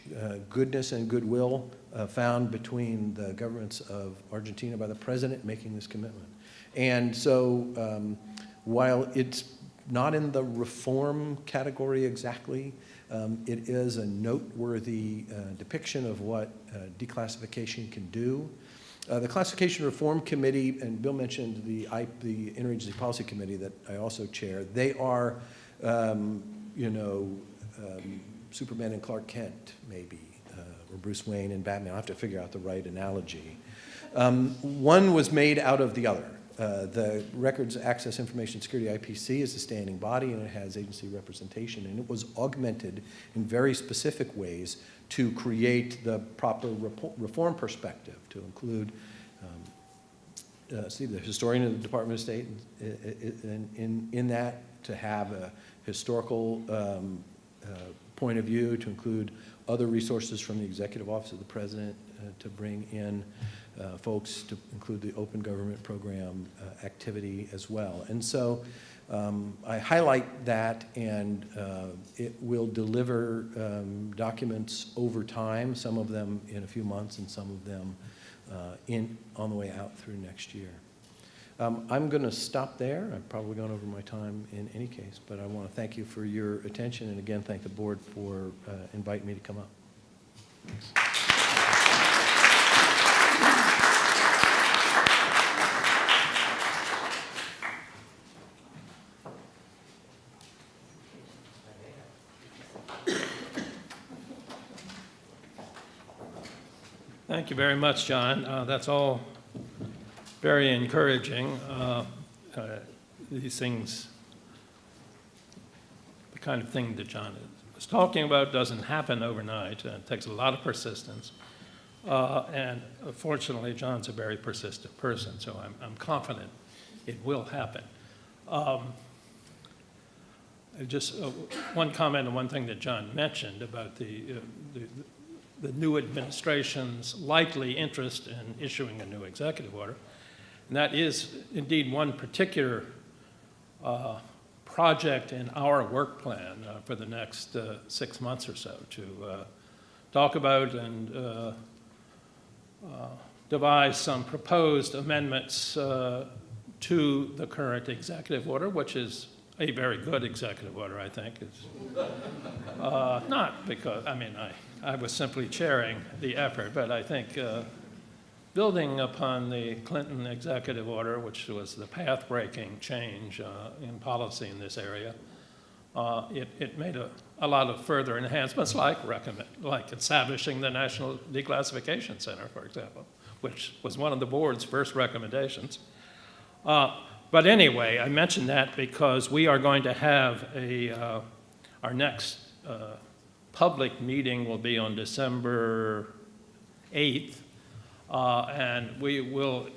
goodness and goodwill found between the governments of Argentina by the president making this commitment. And so while it's not in the reform category exactly, it is a noteworthy depiction of what declassification can do. The Classification Reform Committee, and Bill mentioned the Interagency Policy Committee that I also chair, they are, Superman and Clark Kent, maybe, or Bruce Wayne and Batman. I'll have to figure out the right analogy. One was made out of the other. The Records Access Information Security IPC is a standing body, and it has agency representation, and it was augmented in very specific ways to create the proper reform perspective, to include the historian of the Department of State in that, to have a historical point of view, to include other resources from the Executive Office of the President, to bring in folks, to include the Open Government Program activity as well. And so I highlight that, and it will deliver documents over time, some of them in a few months and some of them on the way out through next year. I'm going to stop there. I've probably gone over my time in any case, but I want to thank you for your attention, and again, thank the board for inviting me to come up. Thanks. Thank you very much, John. That's all very encouraging. These things, the kind of thing that John was talking about doesn't happen overnight. It takes a lot of persistence. And fortunately, John's a very persistent person, so I'm confident it will happen. Just one comment on one thing that John mentioned about the new administration's likely interest in issuing a new executive order. And that is indeed one particular project in our work plan for the next 6 months or so, to talk about and devise some proposed amendments to the current executive order, which is a very good executive order, I think. It's not because, I was simply chairing the effort, but I think building upon the Clinton executive order, which was the path-breaking change in policy in this area, it made a lot of further enhancements, like establishing the National Declassification Center, for example, which was one of the board's first recommendations. But anyway, I mentioned that because we are going to have our next public meeting will be on December 8th, and we will,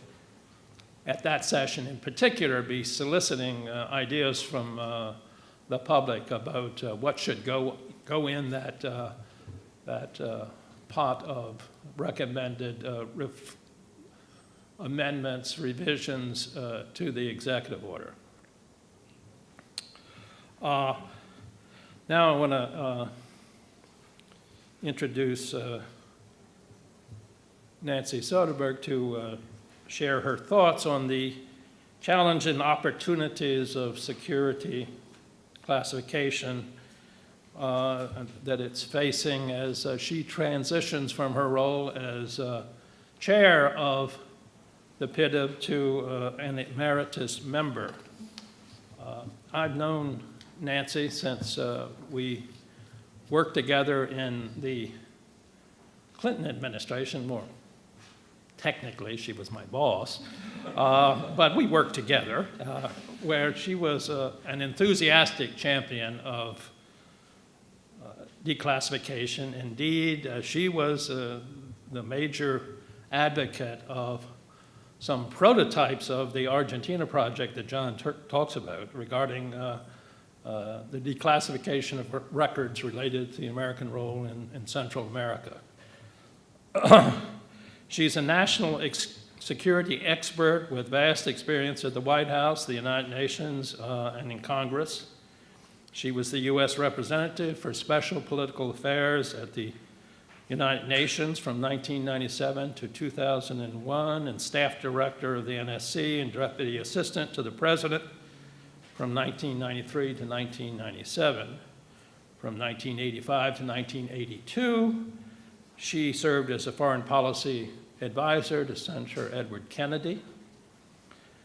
at that session in particular, be soliciting ideas from the public about what should go in that pot of recommended amendments, revisions to the executive order. Now I want to introduce Nancy Soderberg to share her thoughts on the challenge and opportunities of security classification that it's facing as she transitions from her role as chair of the PIDB to an emeritus member. I've known Nancy since we worked together in the Clinton administration. More technically, she was my boss, but we worked together, where she was an enthusiastic champion of declassification. Indeed, she was the major advocate of some prototypes of the Argentina project that John talks about regarding the declassification of records related to the American role in Central America. She's a national security expert with vast experience at the White House, the United Nations, and in Congress. She was the U.S. representative for special political affairs at the United Nations from 1997 to 2001, and staff director of the NSC and deputy assistant to the president from 1993 to 1997. From 1985 to 1982, she served as a foreign policy advisor to Senator Edward Kennedy.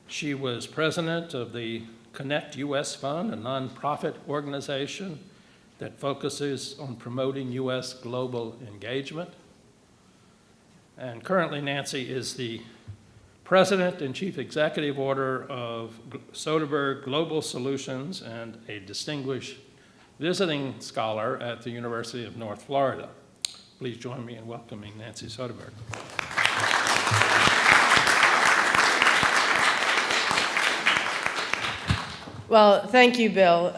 She was president of the Connect U.S. Fund, a nonprofit organization that focuses on promoting U.S. global engagement. And currently, Nancy is the president and chief executive order of Soderberg Global Solutions and a distinguished visiting scholar at the University of North Florida. Please join me in welcoming Nancy Soderberg. Well, thank you, Bill.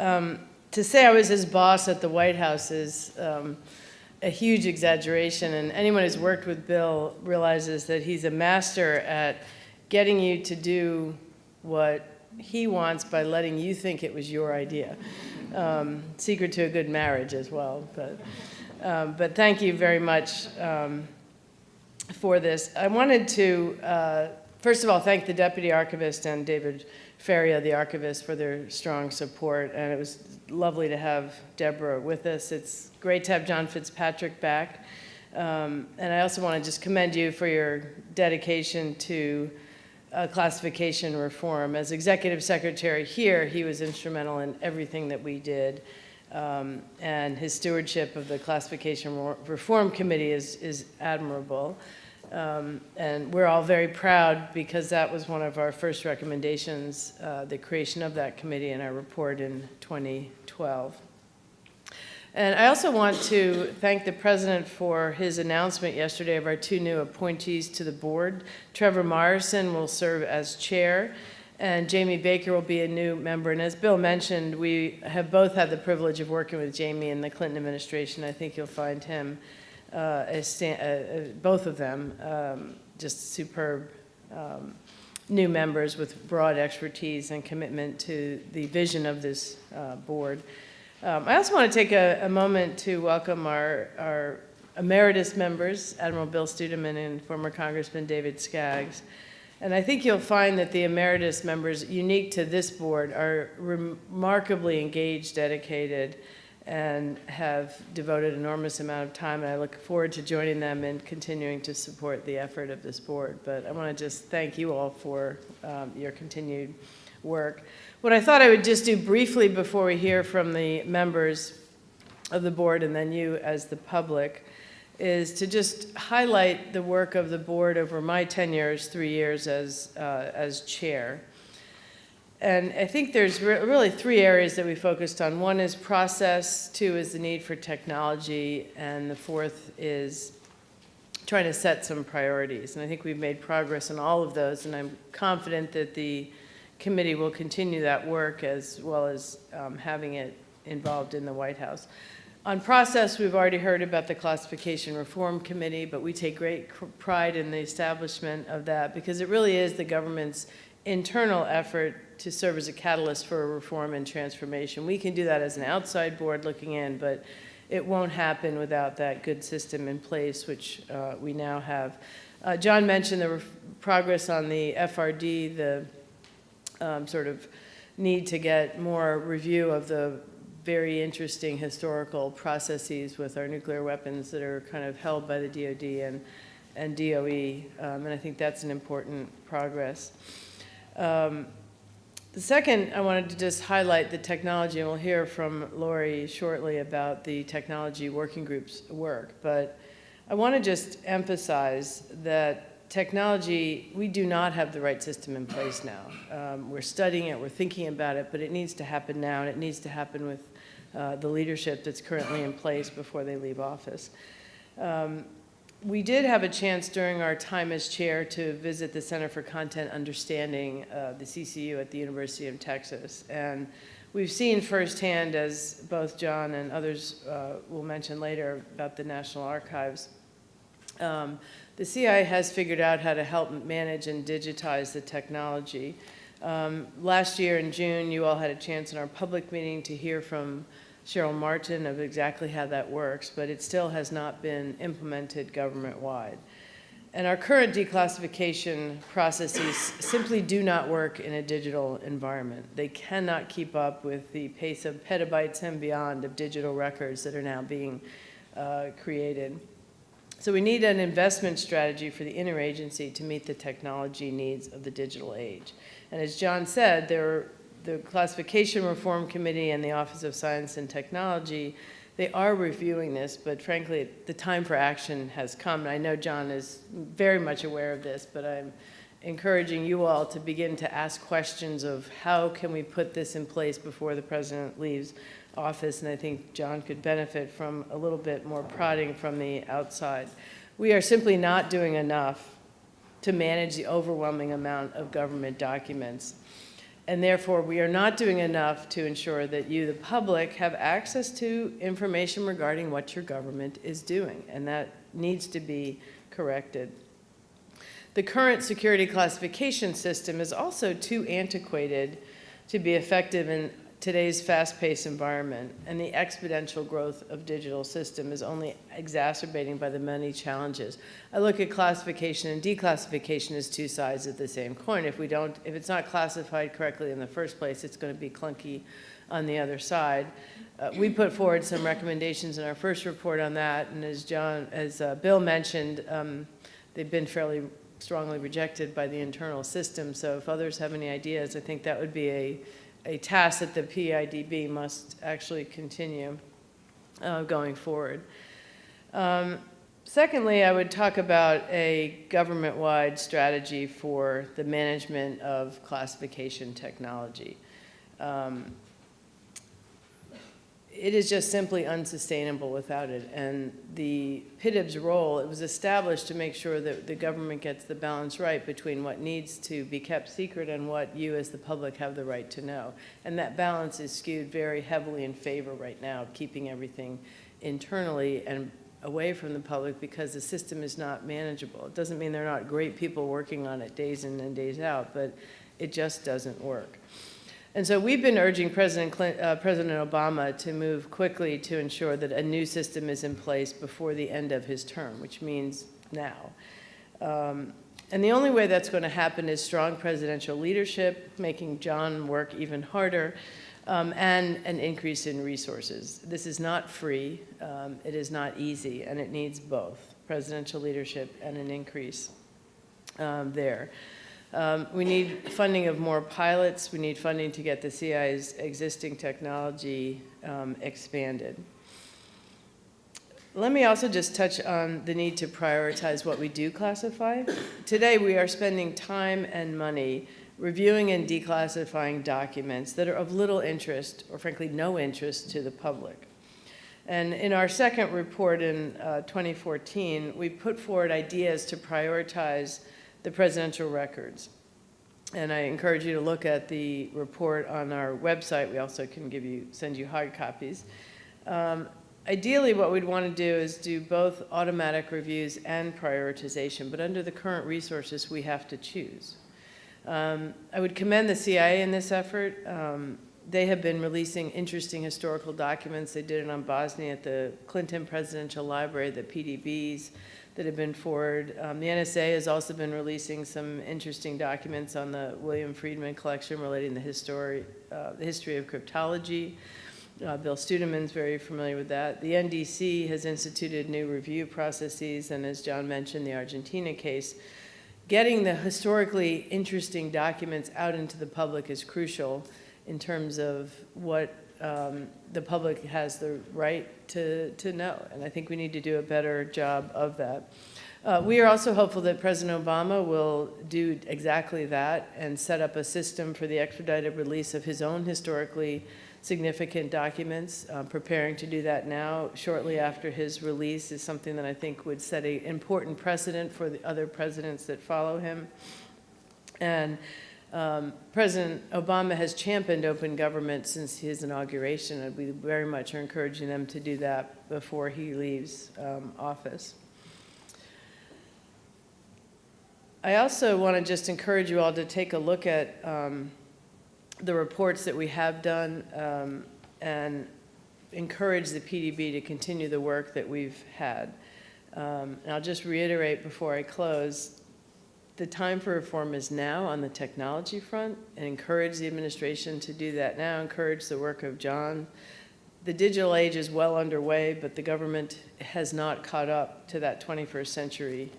To say I was his boss at the White House is a huge exaggeration, and anyone who's worked with Bill realizes that he's a master at getting you to do what he wants by letting you think it was your idea. Secret to a good marriage as well. But thank you very much for this. I wanted to, first of all, thank the Deputy Archivist and David Feria, the archivist, for their strong support. And it was lovely to have Deborah with us. It's great to have John Fitzpatrick back. And I also want to just commend you for your dedication to classification reform. As executive secretary here, he was instrumental in everything that we did. And his stewardship of the Classification Reform Committee is admirable. And we're all very proud because that was one of our first recommendations, the creation of that committee in our report in 2012. And I also want to thank the President for his announcement yesterday of our two new appointees to the board. Trevor Morrison will serve as chair, and Jamie Baker will be a new member. And as Bill mentioned, we have both had the privilege of working with Jamie in the Clinton administration. I think you'll find him, both of them, just superb new members with broad expertise and commitment to the vision of this board. I also want to take a moment to welcome our emeritus members, Admiral Bill Studeman and former Congressman David Skaggs. And I think you'll find that the emeritus members, unique to this board, are remarkably engaged, dedicated, and have devoted an enormous amount of time. And I look forward to joining them and continuing to support the effort of this board. But I want to just thank you all for your continued work. What I thought I would just do briefly before we hear from the members of the board and then you as the public is to just highlight the work of the board over my tenure, 3 years as chair. And I think there's really three areas that we focused on. One is process, two is the need for technology, and the fourth is trying to set some priorities. And I think we've made progress in all of those, and I'm confident that the committee will continue that work as well as having it involved in the White House. On process, we've already heard about the Classification Reform Committee, but we take great pride in the establishment of that because it really is the government's internal effort to serve as a catalyst for reform and transformation. We can do that as an outside board looking in, but it won't happen without that good system in place, which we now have. John mentioned the progress on the FRD, the sort of need to get more review of the very interesting historical processes with our nuclear weapons that are kind of held by the DoD and DOE, and I think that's an important progress. The second, I wanted to just highlight the technology, and we'll hear from Lori shortly about the technology working group's work. But I want to just emphasize that technology, we do not have the right system in place now. We're studying it, we're thinking about it, but it needs to happen now, and it needs to happen with the leadership that's currently in place before they leave office. We did have a chance during our time as chair to visit the Center for Content Understanding, the CCU at the University of Texas. And we've seen firsthand, as both John and others will mention later about the National Archives, the CI has figured out how to help manage and digitize the technology. Last year in June, you all had a chance in our public meeting to hear from Cheryl Martin of exactly how that works, but it still has not been implemented government-wide. And our current declassification processes simply do not work in a digital environment. They cannot keep up with the pace of petabytes and beyond of digital records that are now being created. So we need an investment strategy for the interagency to meet the technology needs of the digital age. And as John said, the Classification Reform Committee and the Office of Science and Technology, they are reviewing this, but frankly, the time for action has come. And I know John is very much aware of this, but I'm encouraging you all to begin to ask questions of how can we put this in place before the president leaves office, and I think John could benefit from a little bit more prodding from the outside. We are simply not doing enough to manage the overwhelming amount of government documents. And therefore, we are not doing enough to ensure that you, the public, have access to information regarding what your government is doing, and that needs to be corrected. The current security classification system is also too antiquated to be effective in today's fast-paced environment, and the exponential growth of digital system is only exacerbating by the many challenges. I look at classification and declassification as two sides of the same coin. If it's not classified correctly in the first place, it's going to be clunky on the other side. We put forward some recommendations in our first report on that, and as Bill mentioned, they've been fairly strongly rejected by the internal system. So if others have any ideas, I think that would be a task that the PIDB must actually continue going forward. Secondly, I would talk about a government-wide strategy for the management of classification technology. It is just simply unsustainable without it. And the PIDB's role, it was established to make sure that the government gets the balance right between what needs to be kept secret and what you as the public have the right to know. And that balance is skewed very heavily in favor right now of keeping everything internally and away from the public because the system is not manageable. It doesn't mean there are not great people working on it days in and days out, but it just doesn't work. And so we've been urging President Obama to move quickly to ensure that a new system is in place before the end of his term, which means now. And the only way that's going to happen is strong presidential leadership, making John work even harder, and an increase in resources. This is not free, it is not easy, and it needs both presidential leadership and an increase there. We need funding of more pilots. We need funding to get the CI's existing technology expanded. Let me also just touch on the need to prioritize what we do classify. Today, we are spending time and money reviewing and declassifying documents that are of little interest, or frankly, no interest to the public. And in our second report in 2014, we put forward ideas to prioritize the presidential records. And I encourage you to look at the report on our website. We also can send you hard copies. Ideally, what we'd want to do is do both automatic reviews and prioritization, but under the current resources, we have to choose. I would commend the CIA in this effort. They have been releasing interesting historical documents. They did it on Bosnia at the Clinton Presidential Library, the PDBs that have been forwarded. The NSA has also been releasing some interesting documents on the William Friedman collection relating the history of cryptology. Bill Studeman's very familiar with that. The NDC has instituted new review processes, and as John mentioned, the Argentina case getting the historically interesting documents out into the public is crucial in terms of what the public has the right to know. And I think we need to do a better job of that. We are also hopeful that President Obama will do exactly that and set up a system for the expedited release of his own historically significant documents. Preparing to do that now, shortly after his release, is something that I think would set an important precedent for the other presidents that follow him. And President Obama has championed open government since his inauguration, and we very much are encouraging them to do that before he leaves office. I also want to just encourage you all to take a look at the reports that we have done and encourage the PDB to continue the work that we've had. And I'll just reiterate before I close, the time for reform is now on the technology front, and encourage the administration to do that now, encourage the work of John. The digital age is well underway, but the government has not caught up to that 21st century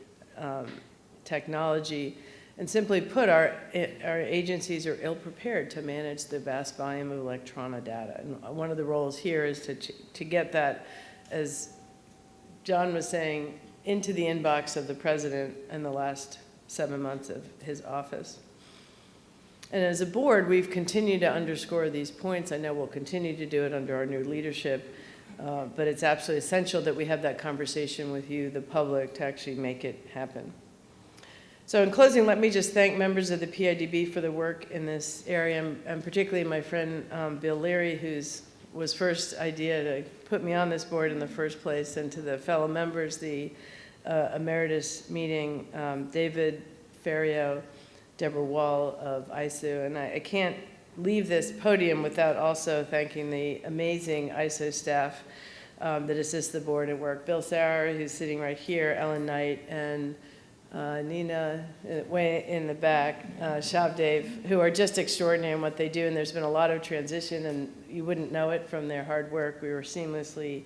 technology. And simply put, our agencies are ill-prepared to manage the vast volume of electronic data. And one of the roles here is to get that, as John was saying, into the inbox of the president in the last 7 months of his office. And as a board, we've continued to underscore these points. I know we'll continue to do it under our new leadership, but it's absolutely essential that we have that conversation with you, the public, to actually make it happen. So in closing, let me just thank members of the PIDB for the work in this area, and particularly my friend Bill Leary, whose was first idea to put me on this board in the first place, and to the fellow members, the emeritus meeting, David Ferrio, Deborah Wall of ISO. And I can't leave this podium without also thanking the amazing ISO staff that assists the board at work. Bill Sauer, who's sitting right here, Ellen Knight, and Nina, way in the back, Shavdev, who are just extraordinary in what they do. And there's been a lot of transition, and you wouldn't know it from their hard work. We were seamlessly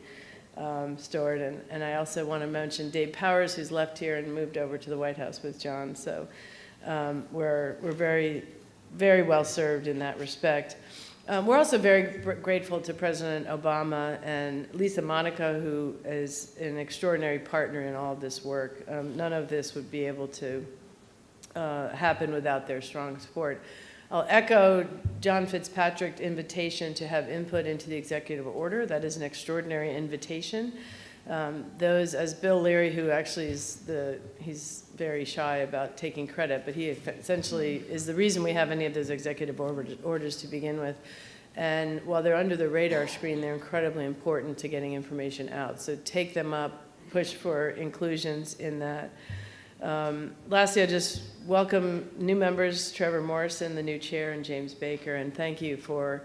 stored. And I also want to mention Dave Powers, who's left here and moved over to the White House with John. So we're very, very well served in that respect. We're also very grateful to President Obama and Lisa Monaco, who is an extraordinary partner in all of this work. None of this would be able to happen without their strong support. I'll echo John Fitzpatrick's invitation to have input into the executive order. That is an extraordinary invitation. Those, as Bill Leary, who actually he's very shy about taking credit, but he essentially is the reason we have any of those executive orders to begin with. And while they're under the radar screen, they're incredibly important to getting information out. So take them up, push for inclusions in that. Lastly, I just welcome new members, Trevor Morrison, the new chair, and James Baker, and thank you for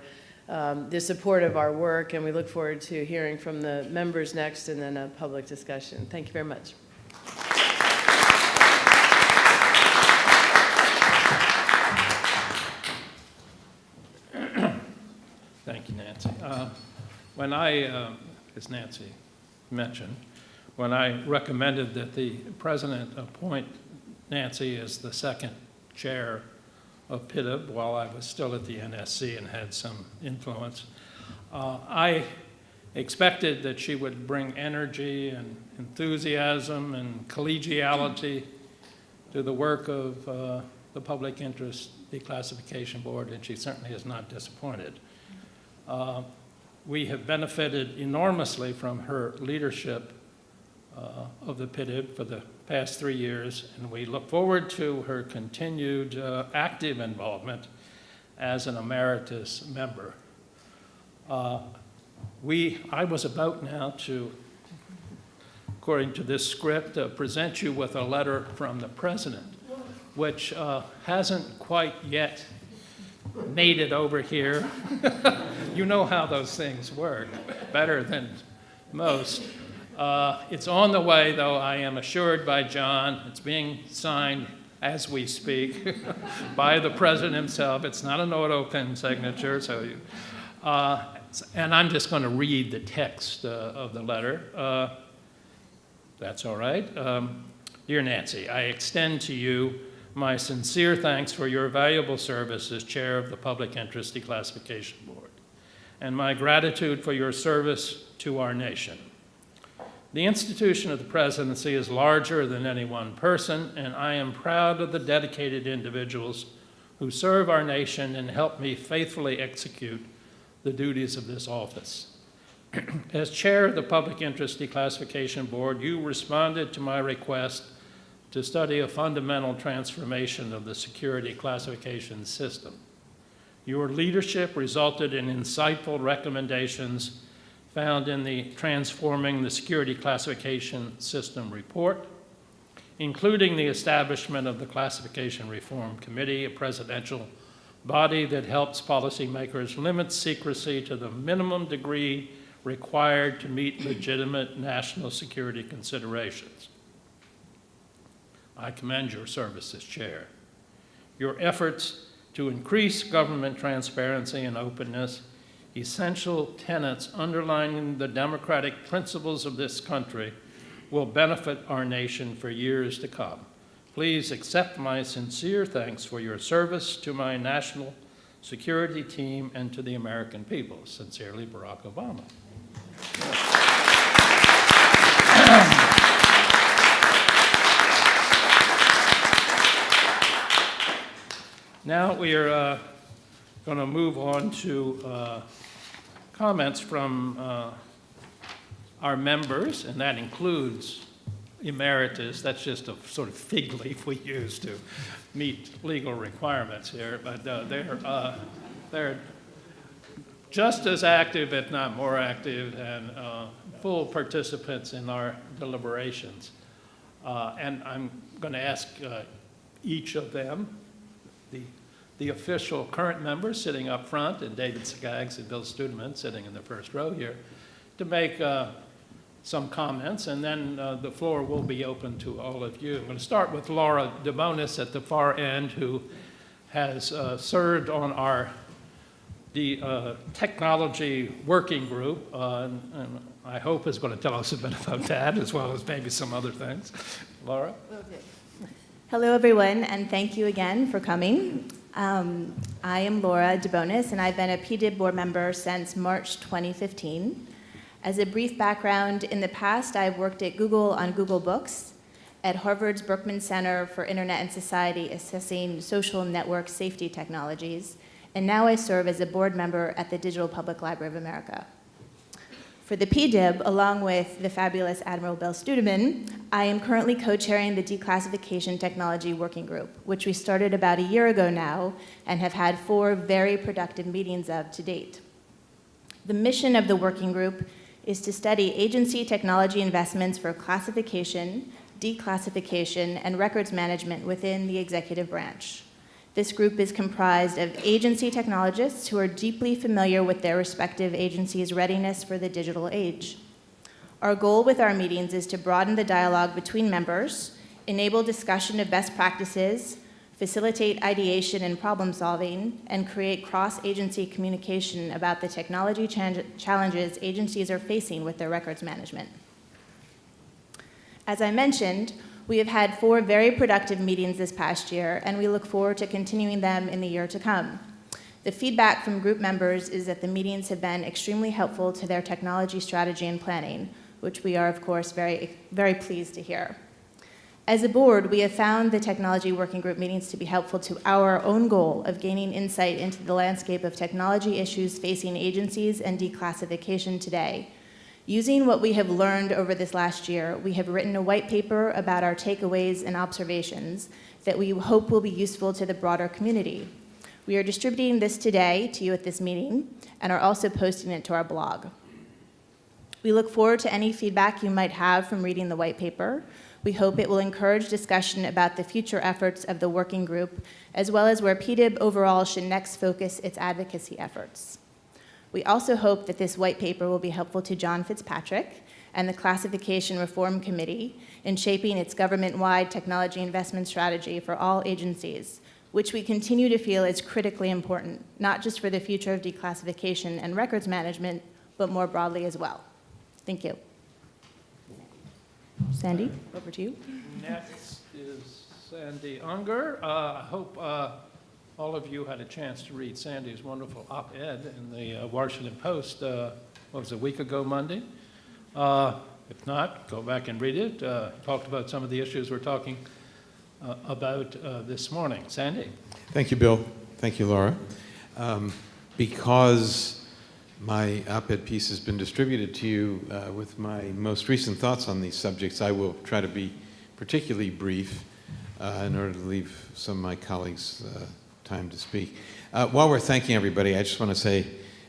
the support of our work, and we look forward to hearing from the members next and then a public discussion. Thank you very much. Thank you, Nancy. When I, as Nancy mentioned, when I recommended that the president appoint Nancy as the second chair of PIDB while I was still at the NSC and had some influence, I expected that she would bring energy and enthusiasm and collegiality to the work of the Public Interest Declassification Board, and she certainly has not disappointed. We have benefited enormously from her leadership of the PIDB for the past 3 years, and we look forward to her continued active involvement as an emeritus member. I was about now to, according to this script, present you with a letter from the president, which hasn't quite yet made it over here. You know how those things work better than most. It's on the way, though, I am assured by John. It's being signed as we speak by the president himself. It's not an auto-pen signature, so and I'm just going to read the text of the letter. That's all right. Dear Nancy, I extend to you my sincere thanks for your valuable service as chair of the Public Interest Declassification Board, and my gratitude for your service to our nation. The institution of the presidency is larger than any one person, and I am proud of the dedicated individuals who serve our nation and help me faithfully execute the duties of this office. As chair of the Public Interest Declassification Board, you responded to my request to study a fundamental transformation of the security classification system. Your leadership resulted in insightful recommendations found in the Transforming the Security Classification System report, including the establishment of the Classification Reform Committee, a presidential body that helps policymakers limit secrecy to the minimum degree required to meet legitimate national security considerations. I commend your service as chair. Your efforts to increase government transparency and openness, essential tenets underlining the democratic principles of this country, will benefit our nation for years to come. Please accept my sincere thanks for your service to my national security team and to the American people. Sincerely, Barack Obama. Now we are going to move on to comments from our members, and that includes emeritus. That's just a sort of fig leaf we use to meet legal requirements here, but they're just as active, if not more active, and full participants in our deliberations. And I'm going to ask each of them, the official current members sitting up front, and David Skaggs and Bill Studeman sitting in the first row here, to make some comments, and then the floor will be open to all of you. I'm going to start with Laura DeBonis at the far end, who has served on our technology working group, and I hope is going to tell us a bit about that, as well as maybe some other things. Laura? Hello, everyone, and thank you again for coming. I am Laura DeBonis, and I've been a PIDB board member since March 2015. As a brief background, in the past, I've worked at Google on Google Books, at Harvard's Berkman Center for Internet and Society assessing social network safety technologies, and now I serve as a board member at the Digital Public Library of America. For the PIDB, along with the fabulous Admiral Bill Studeman, I am currently co-chairing the Declassification Technology Working Group, which we started about a year ago now and have had 4 very productive meetings of to date. The mission of the working group is to study agency technology investments for classification, declassification, and records management within the executive branch. This group is comprised of agency technologists who are deeply familiar with their respective agency's readiness for the digital age. Our goal with our meetings is to broaden the dialogue between members, enable discussion of best practices, facilitate ideation and problem solving, and create cross-agency communication about the technology challenges agencies are facing with their records management. As I mentioned, we have had 4 very productive meetings this past year, and we look forward to continuing them in the year to come. The feedback from group members is that the meetings have been extremely helpful to their technology strategy and planning, which we are, of course, very, very pleased to hear. As a board, we have found the technology working group meetings to be helpful to our own goal of gaining insight into the landscape of technology issues facing agencies and declassification today. Using what we have learned over this last year, we have written a white paper about our takeaways and observations that we hope will be useful to the broader community. We are distributing this today to you at this meeting and are also posting it to our blog. We look forward to any feedback you might have from reading the white paper. We hope it will encourage discussion about the future efforts of the working group, as well as where PIDB overall should next focus its advocacy efforts. We also hope that this white paper will be helpful to John Fitzpatrick and the Classification Reform Committee in shaping its government-wide technology investment strategy for all agencies, which we continue to feel is critically important, not just for the future of declassification and records management, but more broadly as well. Thank you. Sandy, over to you. Next is Sandy Unger. I hope all of you had a chance to read Sandy's wonderful op-ed in the Washington Post, what was it, a week ago Monday? If not, go back and read it. Talked about some of the issues we're talking about this morning. Sandy? Thank you, Bill. Thank you, Laura. Because my op-ed piece has been distributed to you with my most recent thoughts on these subjects, I will try to be particularly brief in order to leave some of my colleagues time to speak. While we're thanking everybody, I just want to say,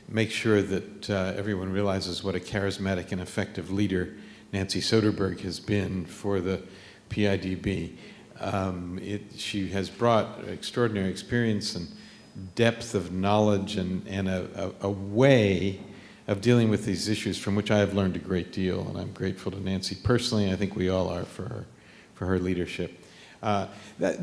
make sure that everyone realizes what a charismatic and effective leader Nancy Soderberg has been for the PIDB. She has brought extraordinary experience and depth of knowledge and a way of dealing with these issues from which I have learned a great deal, and I'm grateful to Nancy personally. I think we all are for her leadership.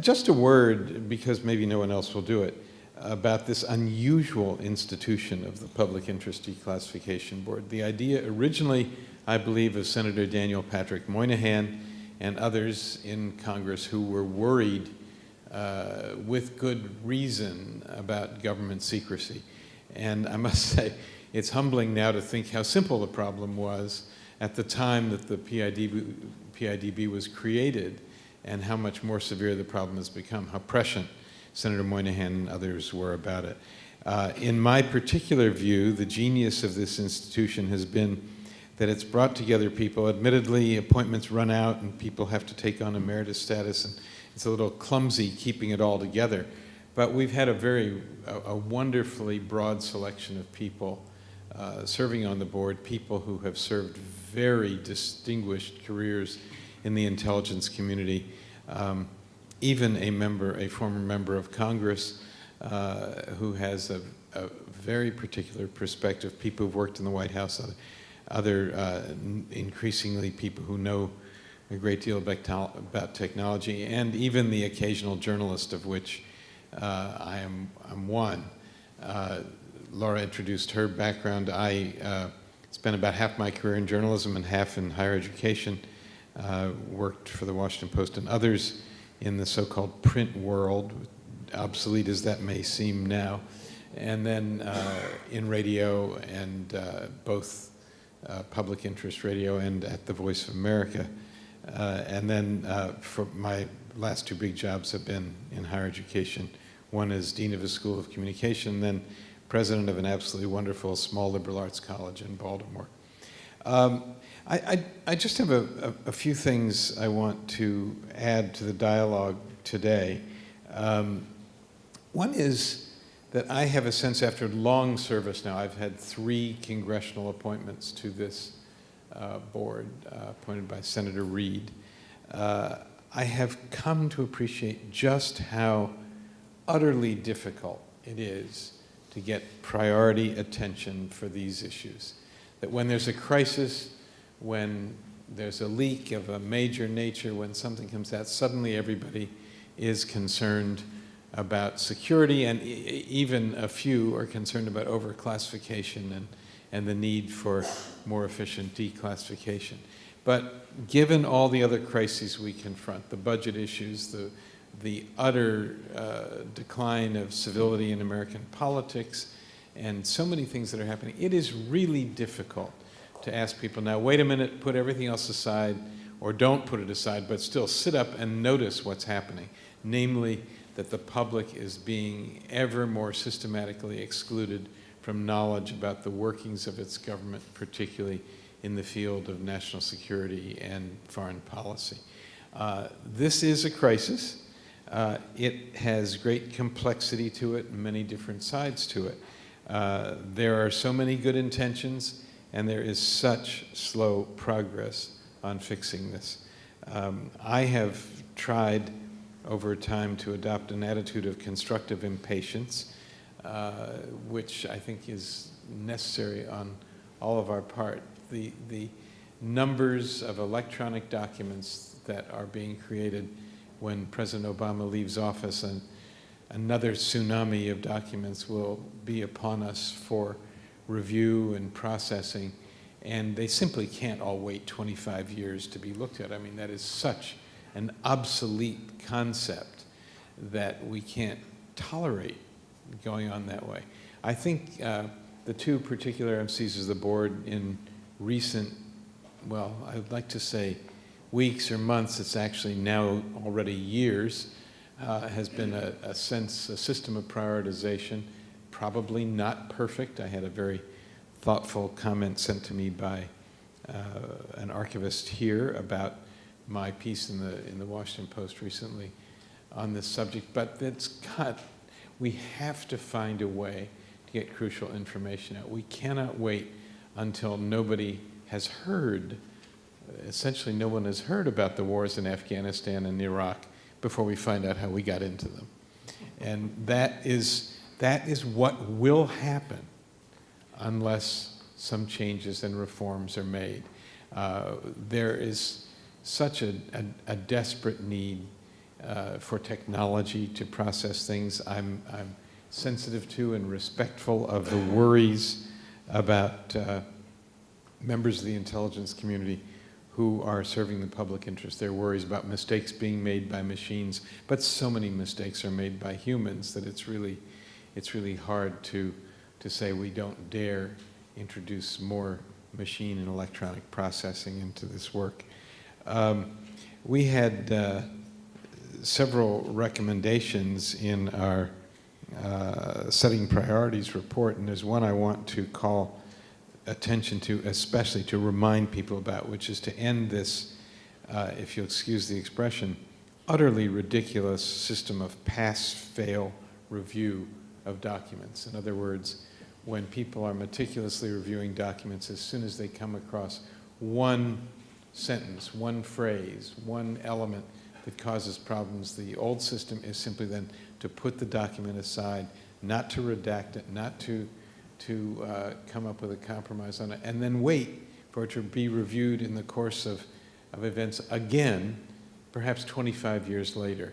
Just a word, because maybe no one else will do it, about this unusual institution of the Public Interest Declassification Board. The idea originally, I believe, of Senator Daniel Patrick Moynihan and others in Congress who were worried with good reason about government secrecy. And I must say, it's humbling now to think how simple the problem was at the time that the PIDB was created, and how much more severe the problem has become, how prescient Senator Moynihan and others were about it. In my particular view, the genius of this institution has been that it's brought together people. Admittedly, appointments run out and people have to take on emeritus status, and it's a little clumsy keeping it all together. But we've had a wonderfully broad selection of people serving on the board, people who have served very distinguished careers in the intelligence community. Even a former member of Congress who has a very particular perspective, people who've worked in the White House, other increasingly people who know a great deal about technology, and even the occasional journalist, of which I'm one. Laura introduced her background. I spent about half my career in journalism and half in higher education, worked for the Washington Post and others in the so-called print world, obsolete as that may seem now, and then in radio, and both public interest radio and at the Voice of America. And then for my last two big jobs have been in higher education. One is dean of a school of communication, then president of an absolutely wonderful small liberal arts college in Baltimore. I just have a few things I want to add to the dialogue today. One is that I have a sense, after long service now, I've had 3 congressional appointments to this board, appointed by Senator Reid. I have come to appreciate just how utterly difficult it is to get priority attention for these issues. That when there's a crisis, when there's a leak of a major nature, when something comes out, suddenly everybody is concerned about security, and even a few are concerned about overclassification and the need for more efficient declassification. But given all the other crises we confront, the budget issues, the utter decline of civility in American politics, and so many things that are happening, it is really difficult to ask people, now wait a minute, put everything else aside, or don't put it aside, but still sit up and notice what's happening. Namely, that the public is being ever more systematically excluded from knowledge about the workings of its government, particularly in the field of national security and foreign policy. This is a crisis. It has great complexity to it and many different sides to it. There are so many good intentions, and there is such slow progress on fixing this. I have tried over time to adopt an attitude of constructive impatience, which I think is necessary on all of our part. The numbers of electronic documents that are being created when President Obama leaves office, and another tsunami of documents will be upon us for review and processing, And they simply can't all wait 25 years to be looked at. I mean, that is such an obsolete concept that we can't tolerate going on that way. I think the two particular MCs of the board in recent, well, I would like to say weeks or months, it's actually now already years, has been a system of prioritization, probably not perfect. I had a very thoughtful comment sent to me by an archivist here about my piece in the Washington Post recently on this subject, but we have to find a way to get crucial information out. We cannot wait until nobody has heard, essentially no one has heard about the wars in Afghanistan and Iraq before we find out how we got into them. And that is what will happen unless some changes and reforms are made. There is such a desperate need for technology to process things. I'm sensitive to and respectful of the worries about members of the intelligence community who are serving the public interest. Their worries about mistakes being made by machines, but so many mistakes are made by humans that it's really hard to say we don't dare introduce more machine and electronic processing into this work. We had several recommendations in our Setting Priorities report, and there's one I want to call attention to, especially to remind people about, which is to end this, if you'll excuse the expression, utterly ridiculous system of pass-fail review of documents. In other words, when people are meticulously reviewing documents, as soon as they come across one sentence, one phrase, one element that causes problems, the old system is simply then to put the document aside, not to redact it, not to come up with a compromise on it, and then wait for it to be reviewed in the course of events again, perhaps 25 years later,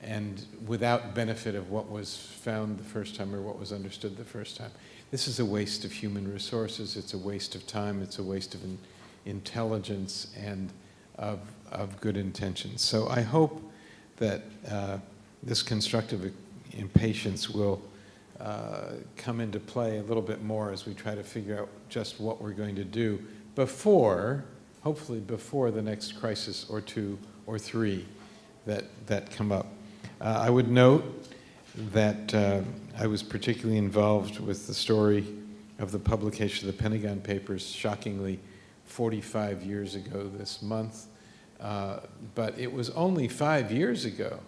and without benefit of what was found the first time or what was understood the first time. This is a waste of human resources, it's a waste of time, it's a waste of intelligence and of good intentions. So I hope that this constructive impatience will come into play a little bit more as we try to figure out just what we're going to do before, hopefully before the next crisis or two or three that come up. I would note that I was particularly involved with the story of the publication of the Pentagon Papers, shockingly 45 years ago this month. But it was only 5 years ago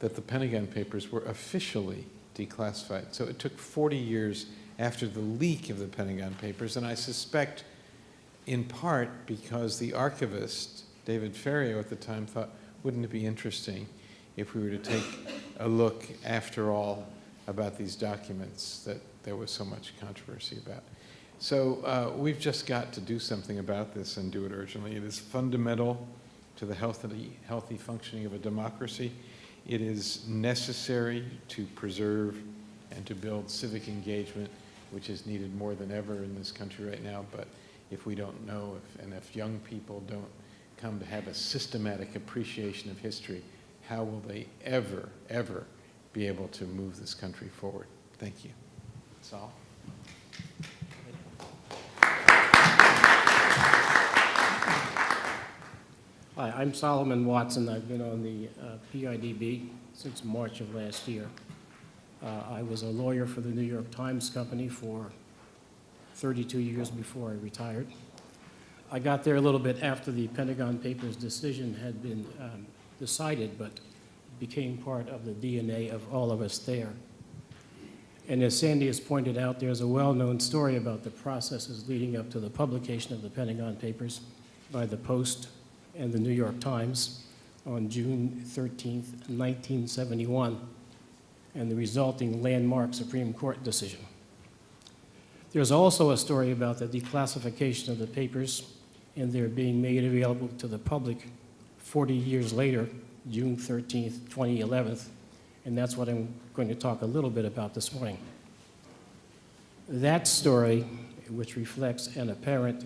that the Pentagon Papers were officially declassified. So it took 40 years after the leak of the Pentagon Papers, and I suspect in part because the archivist, David Ferriero at the time, thought, wouldn't it be interesting if we were to take a look, after all, about these documents that there was so much controversy about. So we've just got to do something about this and do it urgently. It is fundamental to the healthy functioning of a democracy. It is necessary to preserve and to build civic engagement, which is needed more than ever in this country right now. But if we don't know, if young people don't come to have a systematic appreciation of history, how will they ever, ever be able to move this country forward? Thank you. That's all. Hi, I'm Solomon Watson. I've been on the PIDB since March of last year. I was a lawyer for the New York Times Company for 32 years before I retired. I got there a little bit after the Pentagon Papers decision had been decided, but became part of the DNA of all of us there. And as Sandy has pointed out, there's a well-known story about the processes leading up to the publication of the Pentagon Papers by the Post and the New York Times on June 13th, 1971, and the resulting landmark Supreme Court decision. There's also a story about the declassification of the papers and their being made available to the public 40 years later, June 13th, 2011, and that's what I'm going to talk a little bit about this morning. That story which reflects an apparent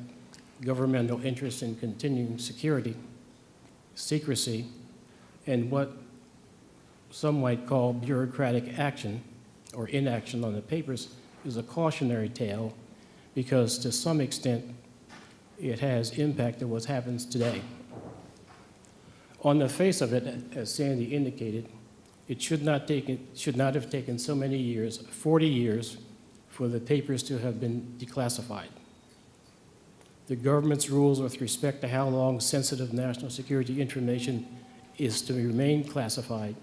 governmental interest in continuing security, secrecy, and what some might call bureaucratic action or inaction on the papers, is a cautionary tale because to some extent it has impacted what happens today. On the face of it, as Sandy indicated, it should not have taken so many years, 40 years, for the papers to have been declassified. The government's rules with respect to how long sensitive national security information is to remain classified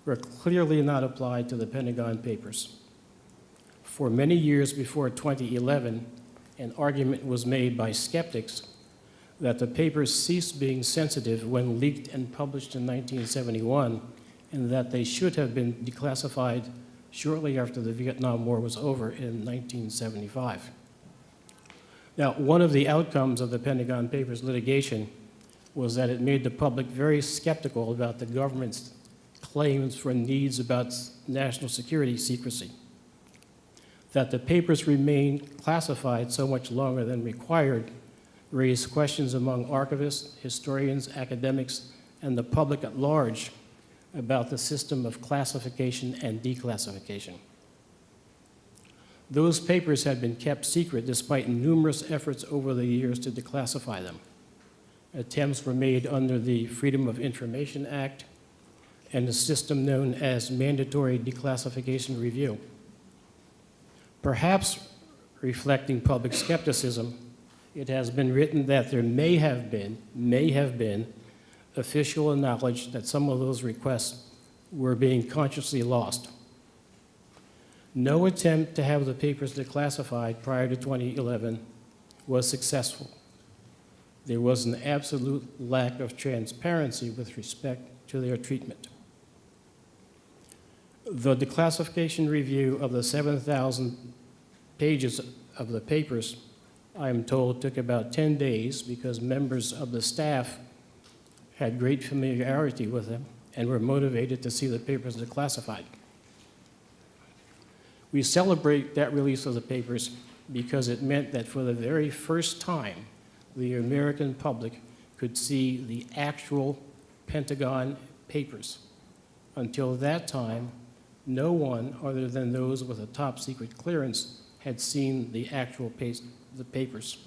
were clearly not applied to the Pentagon Papers. For many years before 2011, an argument was made by skeptics that the papers ceased being sensitive when leaked and published in 1971, and that they should have been declassified shortly after the Vietnam War was over in 1975. Now, one of the outcomes of the Pentagon Papers litigation was that it made the public very skeptical about the government's claims for needs about national security secrecy. That the papers remained classified so much longer than required raised questions among archivists, historians, academics, and the public at large about the system of classification and declassification. Those papers had been kept secret despite numerous efforts over the years to declassify them. Attempts were made under the Freedom of Information Act and a system known as Mandatory Declassification Review. Perhaps reflecting public skepticism, it has been written that there may have been official knowledge that some of those requests were being consciously lost. No attempt to have the papers declassified prior to 2011 was successful. There was an absolute lack of transparency with respect to their treatment. The declassification review of the 7,000 pages of the papers, I am told, took about 10 days because members of the staff had great familiarity with them and were motivated to see the papers declassified. We celebrate that release of the papers because it meant that for the very first time, the American public could see the actual Pentagon papers. Until that time, no one other than those with a top secret clearance had seen the actual papers.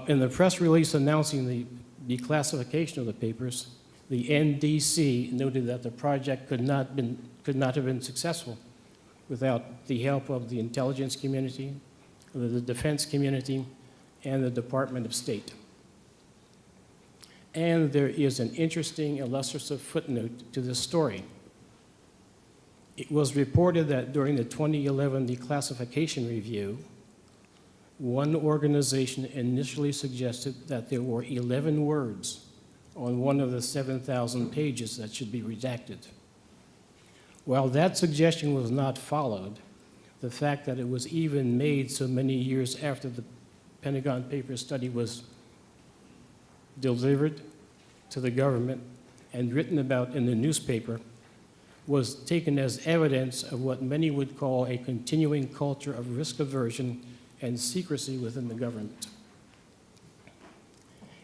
In the press release announcing the declassification of the papers, the NDC noted that the project could not have been successful without the help of the intelligence community, the defense community, and the Department of State. And there is an interesting illustrative footnote to this story. It was reported that during the 2011 declassification review, one organization initially suggested that there were 11 words on one of the 7,000 pages that should be redacted. While that suggestion was not followed, the fact that it was even made so many years after the Pentagon Papers study was delivered to the government and written about in the newspaper was taken as evidence of what many would call a continuing culture of risk aversion and secrecy within the government.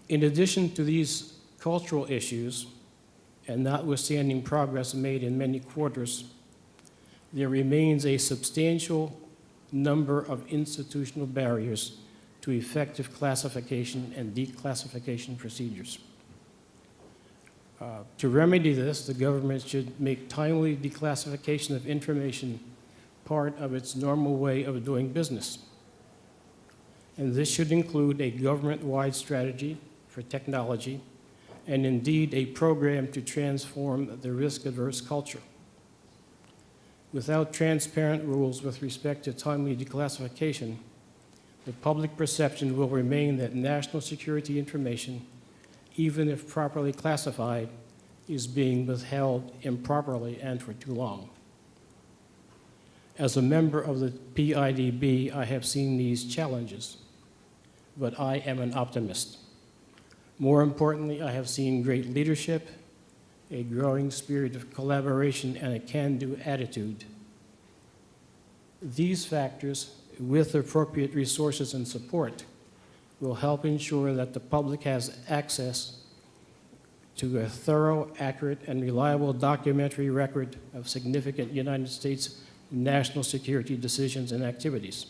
In addition to these cultural issues, and notwithstanding progress made in many quarters, there remains a substantial number of institutional barriers to effective classification and declassification procedures. To remedy this, the government should make timely declassification of information part of its normal way of doing business. And this should include a government-wide strategy for technology and indeed a program to transform the risk-averse culture. Without transparent rules with respect to timely declassification, the public perception will remain that national security information, even if properly classified, is being withheld improperly and for too long. As a member of the PIDB, I have seen these challenges, but I am an optimist. More importantly, I have seen great leadership, a growing spirit of collaboration, and a can-do attitude. These factors, with appropriate resources and support, will help ensure that the public has access to a thorough, accurate, and reliable documentary record of significant United States national security decisions and activities.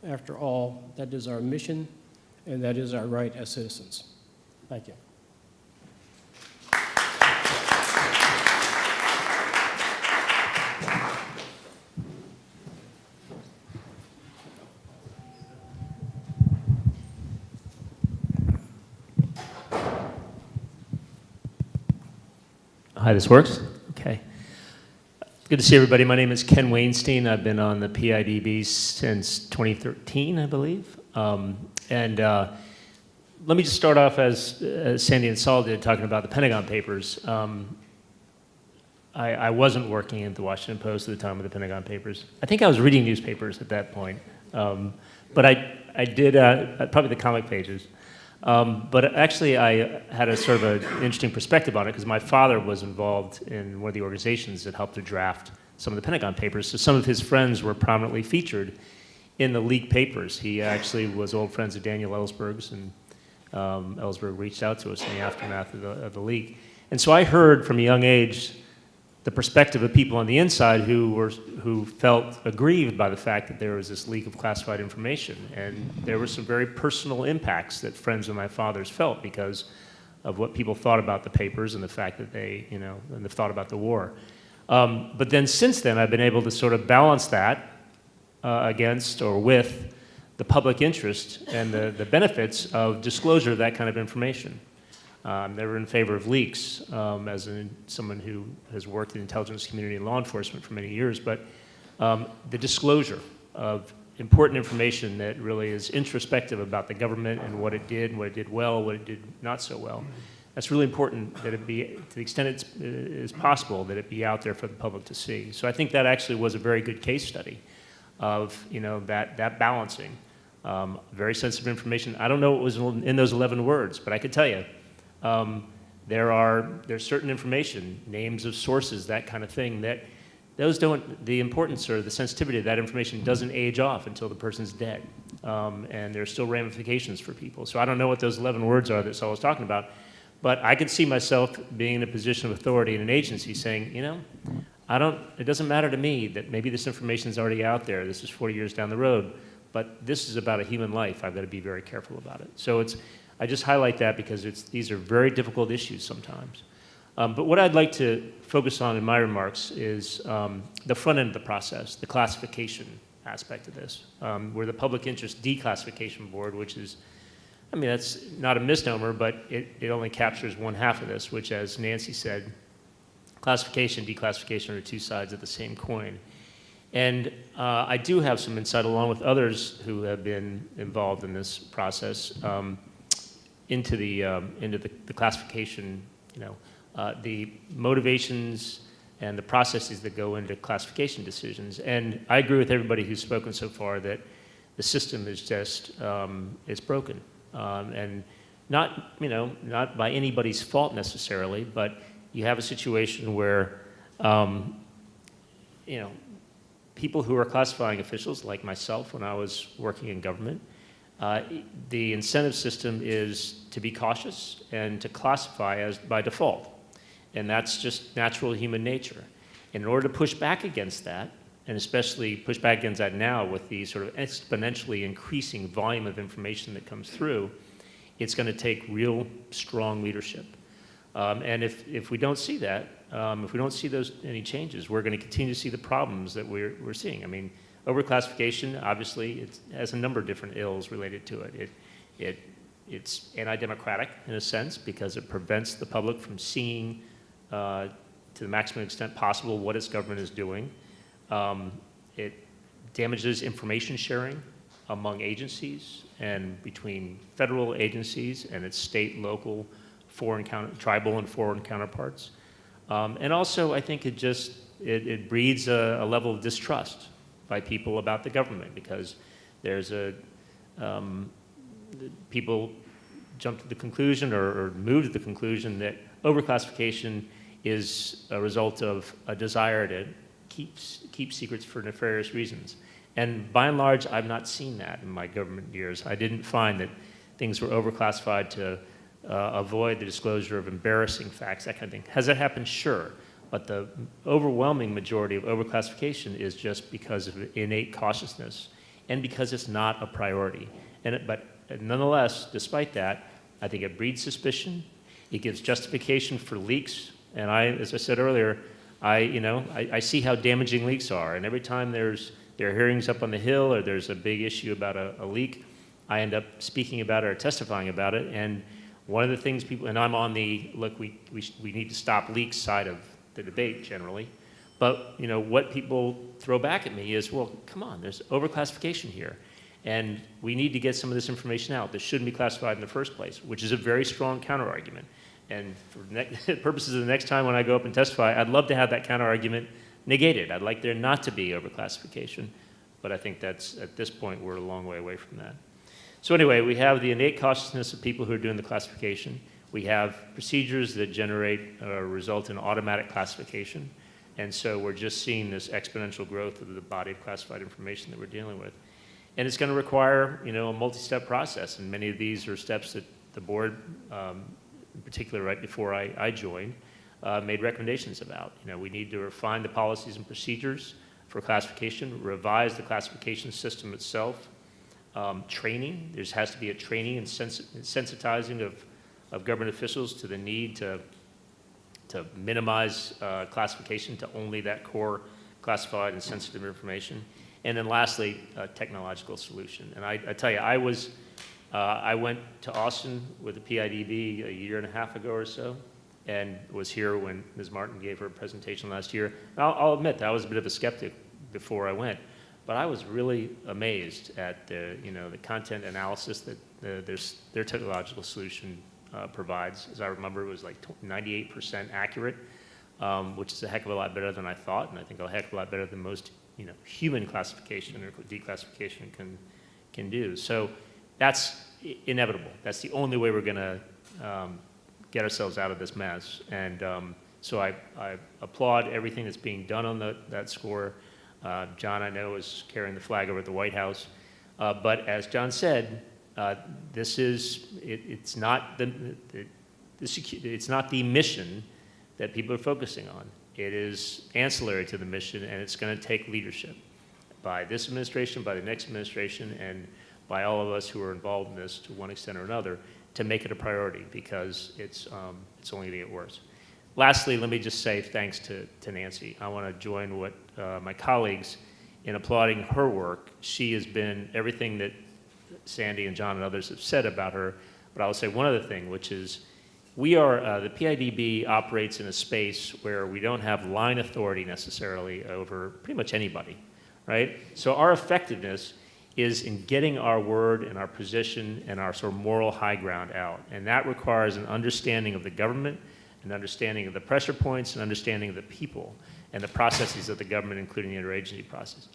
After all, that is our mission, and that is our right as citizens. Thank you. Hi, this works? Okay. Good to see everybody. My name is Ken Weinstein. I've been on the PIDB since 2013, I believe. Let me just start off as Sandy and Saul did, talking about the Pentagon Papers. I wasn't working at the Washington Post at the time of the Pentagon Papers. I think I was reading newspapers at that point. But I did, probably the comic pages. But actually, I had a sort of an interesting perspective on it because my father was involved in one of the organizations that helped to draft some of the Pentagon Papers. So some of his friends were prominently featured in the leaked papers. He actually was old friends of Daniel Ellsberg's, and Ellsberg reached out to us in the aftermath of the leak. And so I heard from a young age the perspective of people on the inside who felt aggrieved by the fact that there was this leak of classified information. And there were some very personal impacts that friends of my father's felt because of what people thought about the papers and the fact that they, and the thought about the war. But then since then, I've been able to sort of balance that against or with the public interest and the benefits of disclosure of that kind of information. I'm never in favor of leaks as someone who has worked in the intelligence community and law enforcement for many years, but the disclosure of important information that really is introspective about the government and what it did well, what it did not so well. That's really important that it be, to the extent it is possible, that it be out there for the public to see. So I think that actually was a very good case study of that balancing. Very sensitive information. I don't know what was in those 11 words, but I could tell you, there's certain information, names of sources, that kind of thing, that the importance or the sensitivity of that information doesn't age off until the person's dead. And there's still ramifications for people. So I don't know what those 11 words are that Saul was talking about, but I could see myself being in a position of authority in an agency saying, it doesn't matter to me that maybe this information is already out there, this is 40 years down the road, but this is about a human life. I've got to be very careful about it. So I just highlight that because these are very difficult issues sometimes. But what I'd like to focus on in my remarks is the front end of the process, the classification aspect of this. We're the Public Interest Declassification Board, which is, that's not a misnomer, but it only captures one half of this, which, as Nancy said, classification and declassification are two sides of the same coin. And I do have some insight, along with others who have been involved in this process, into the classification, the motivations and the processes that go into classification decisions. And I agree with everybody who's spoken so far that the system is just, it's broken. And not by anybody's fault necessarily, but you have a situation where, people who are classifying officials, like myself when I was working in government, the incentive system is to be cautious and to classify as by default. And that's just natural human nature. And in order to push back against that, and especially push back against that now with the sort of exponentially increasing volume of information that comes through, it's going to take real strong leadership. And if we don't see that, if we don't see any changes, we're going to continue to see the problems that we're seeing. Overclassification, obviously, it has a number of different ills related to it. It's anti-democratic in a sense because it prevents the public from seeing to the maximum extent possible what its government is doing. It damages information sharing among agencies and between federal agencies and its state, local, tribal and foreign counterparts. And also, I think it breeds a level of distrust by people about the government because there's people jump to the conclusion or move to the conclusion that overclassification is a result of a desire to keep secrets for nefarious reasons. And by and large, I've not seen that in my government years. I didn't find that things were overclassified to avoid the disclosure of embarrassing facts, that kind of thing. Has that happened? Sure. But the overwhelming majority of overclassification is just because of innate cautiousness and because it's not a priority. But nonetheless, despite that, I think it breeds suspicion. It gives justification for leaks. And as I said earlier, I see how damaging leaks are. And every time there are hearings up on the Hill or there's a big issue about a leak, I end up speaking about it or testifying about it. And one of the things and I'm on the, look, we need to stop leaks side of the debate generally. But, what people throw back at me is, well, come on, there's overclassification here. And we need to get some of this information out that shouldn't be classified in the first place, which is a very strong counterargument. And for purposes of the next time when I go up and testify, I'd love to have that counterargument negated. I'd like there not to be overclassification. But I think that's, at this point, we're a long way away from that. So anyway, we have the innate cautiousness of people who are doing the classification. We have procedures that generate or result in automatic classification. And so we're just seeing this exponential growth of the body of classified information that we're dealing with. And it's going to require, a multi-step process. And many of these are steps that the board, in particular right before I joined, made recommendations about. We need to refine the policies and procedures for classification, revise the classification system itself, training. There has to be a training and sensitizing of government officials to the need to minimize classification to only that core classified and sensitive information. And then lastly, a technological solution. And I tell you, I went to Austin with the PIDB a year and a half ago or so, and was here when Ms. Martin gave her presentation last year. I'll admit that I was a bit of a skeptic before I went, but I was really amazed at the content analysis that their technological solution provides. As I remember, it was like 98% accurate, which is a heck of a lot better than I thought, and I think a heck of a lot better than most human classification or declassification can do. So that's inevitable. That's the only way we're going to get ourselves out of this mess. And so I applaud everything that's being done on that score. John, I know, is carrying the flag over at the White House. But as John said, it's not the mission that people are focusing on. It is ancillary to the mission, and it's going to take leadership by this administration, by the next administration, and by all of us who are involved in this to one extent or another to make it a priority, because it's only going to get worse. Lastly, let me just say thanks to Nancy. I want to join what my colleagues in applauding her work. She has been everything that Sandy and John and others have said about her, but I'll say one other thing, which is the PIDB operates in a space where we don't have line authority necessarily over pretty much anybody, right? So our effectiveness is in getting our word and our position and our sort of moral high ground out. And that requires an understanding of the government, an understanding of the pressure points, an understanding of the people and the processes of the government, including the interagency process.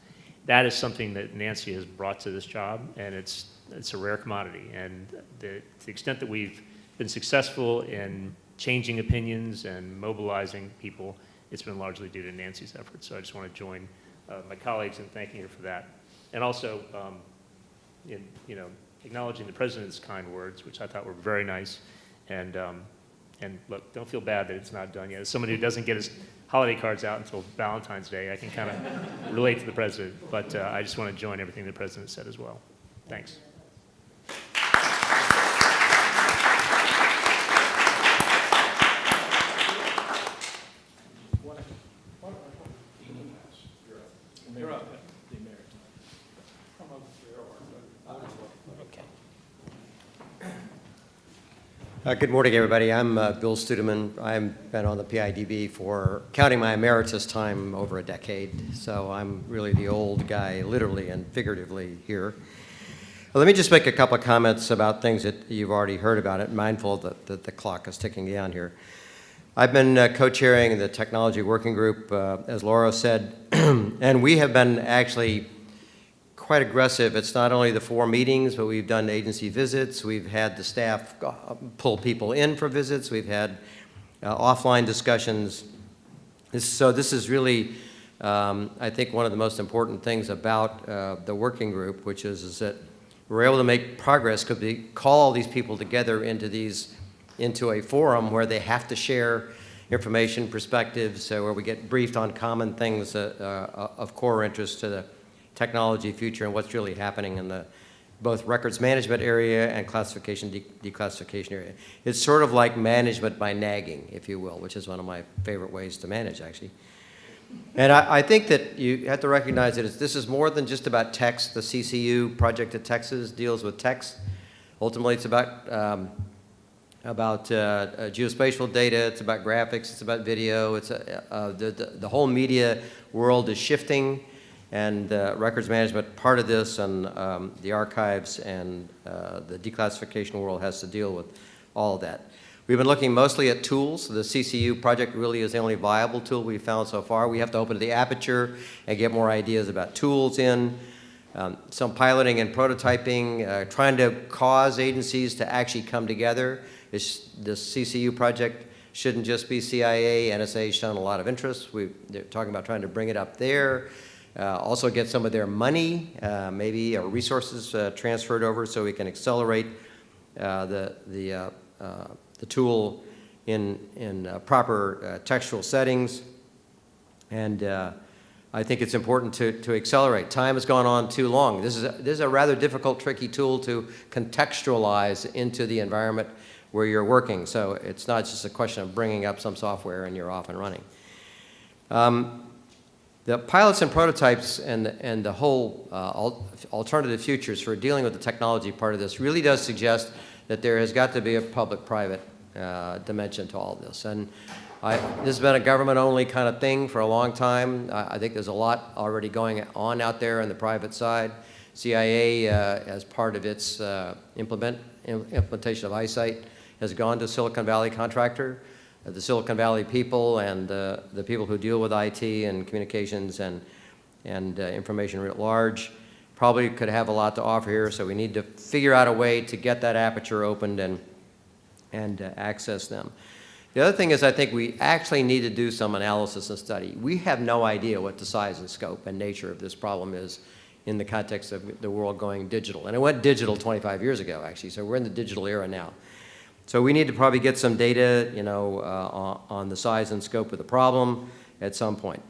That is something that Nancy has brought to this job, and it's a rare commodity. And to the extent that we've been successful in changing opinions and mobilizing people, it's been largely due to Nancy's efforts. So I just want to join my colleagues in thanking her for that. And also in acknowledging the President's kind words, which I thought were very nice. And look, don't feel bad that it's not done yet. As somebody who doesn't get his holiday cards out until Valentine's Day, I can kind of relate to the President. But I just want to join everything the President said as well. Thanks. Good morning, everybody. I'm Bill Studeman. I've been on the PIDB for, counting my emeritus time, over a decade. So I'm really the old guy, literally and figuratively here. Let me just make a couple of comments about things that you've already heard about it, mindful that the clock is ticking down here. I've been co-chairing the technology working group, as Laura said, and we have been actually quite aggressive. It's not only the 4 meetings, but we've done agency visits. We've had the staff pull people in for visits. We've had offline discussions. So this is really I think one of the most important things about the working group, which is that we're able to make progress, could be call all these people together into a forum where they have to share information, perspectives, where we get briefed on common things of core interest to the technology future and what's really happening in the both records management area and classification, declassification area. It's sort of like management by nagging, if you will, which is one of my favorite ways to manage, actually. And I think that you have to recognize that this is more than just about text. The CCU project at Texas deals with text. Ultimately, it's about geospatial data. It's about graphics. It's about video. It's the whole media world is shifting, and records management part of this, and the archives and the declassification world has to deal with all of that. We've been looking mostly at tools. The CCU project really is the only viable tool we've found so far. We have to open the aperture and get more ideas about tools in. Some piloting and prototyping, trying to cause agencies to actually come together. The CCU project shouldn't just be CIA. NSA has shown a lot of interest. They're talking about trying to bring it up there. Also get some of their money, maybe, or resources transferred over so we can accelerate the tool in proper textual settings. And I think it's important to accelerate. Time has gone on too long. This is a rather difficult, tricky tool to contextualize into the environment where you're working. So it's not just a question of bringing up some software and you're off and running. The pilots and prototypes and the whole alternative futures for dealing with the technology part of this really does suggest that there has got to be a public-private dimension to all this. And this has been a government-only kind of thing for a long time. I think there's a lot already going on out there on the private side. CIA, as part of its implementation of eyesight, has gone to Silicon Valley contractor. The Silicon Valley people and the people who deal with IT and communications and information writ large probably could have a lot to offer here, so we need to figure out a way to get that aperture opened and access them. The other thing is I think we actually need to do some analysis and study. We have no idea what the size and scope and nature of this problem is in the context of the world going digital. And it went digital 25 years ago, actually, so we're in the digital era now. So we need to probably get some data, on the size and scope of the problem at some point.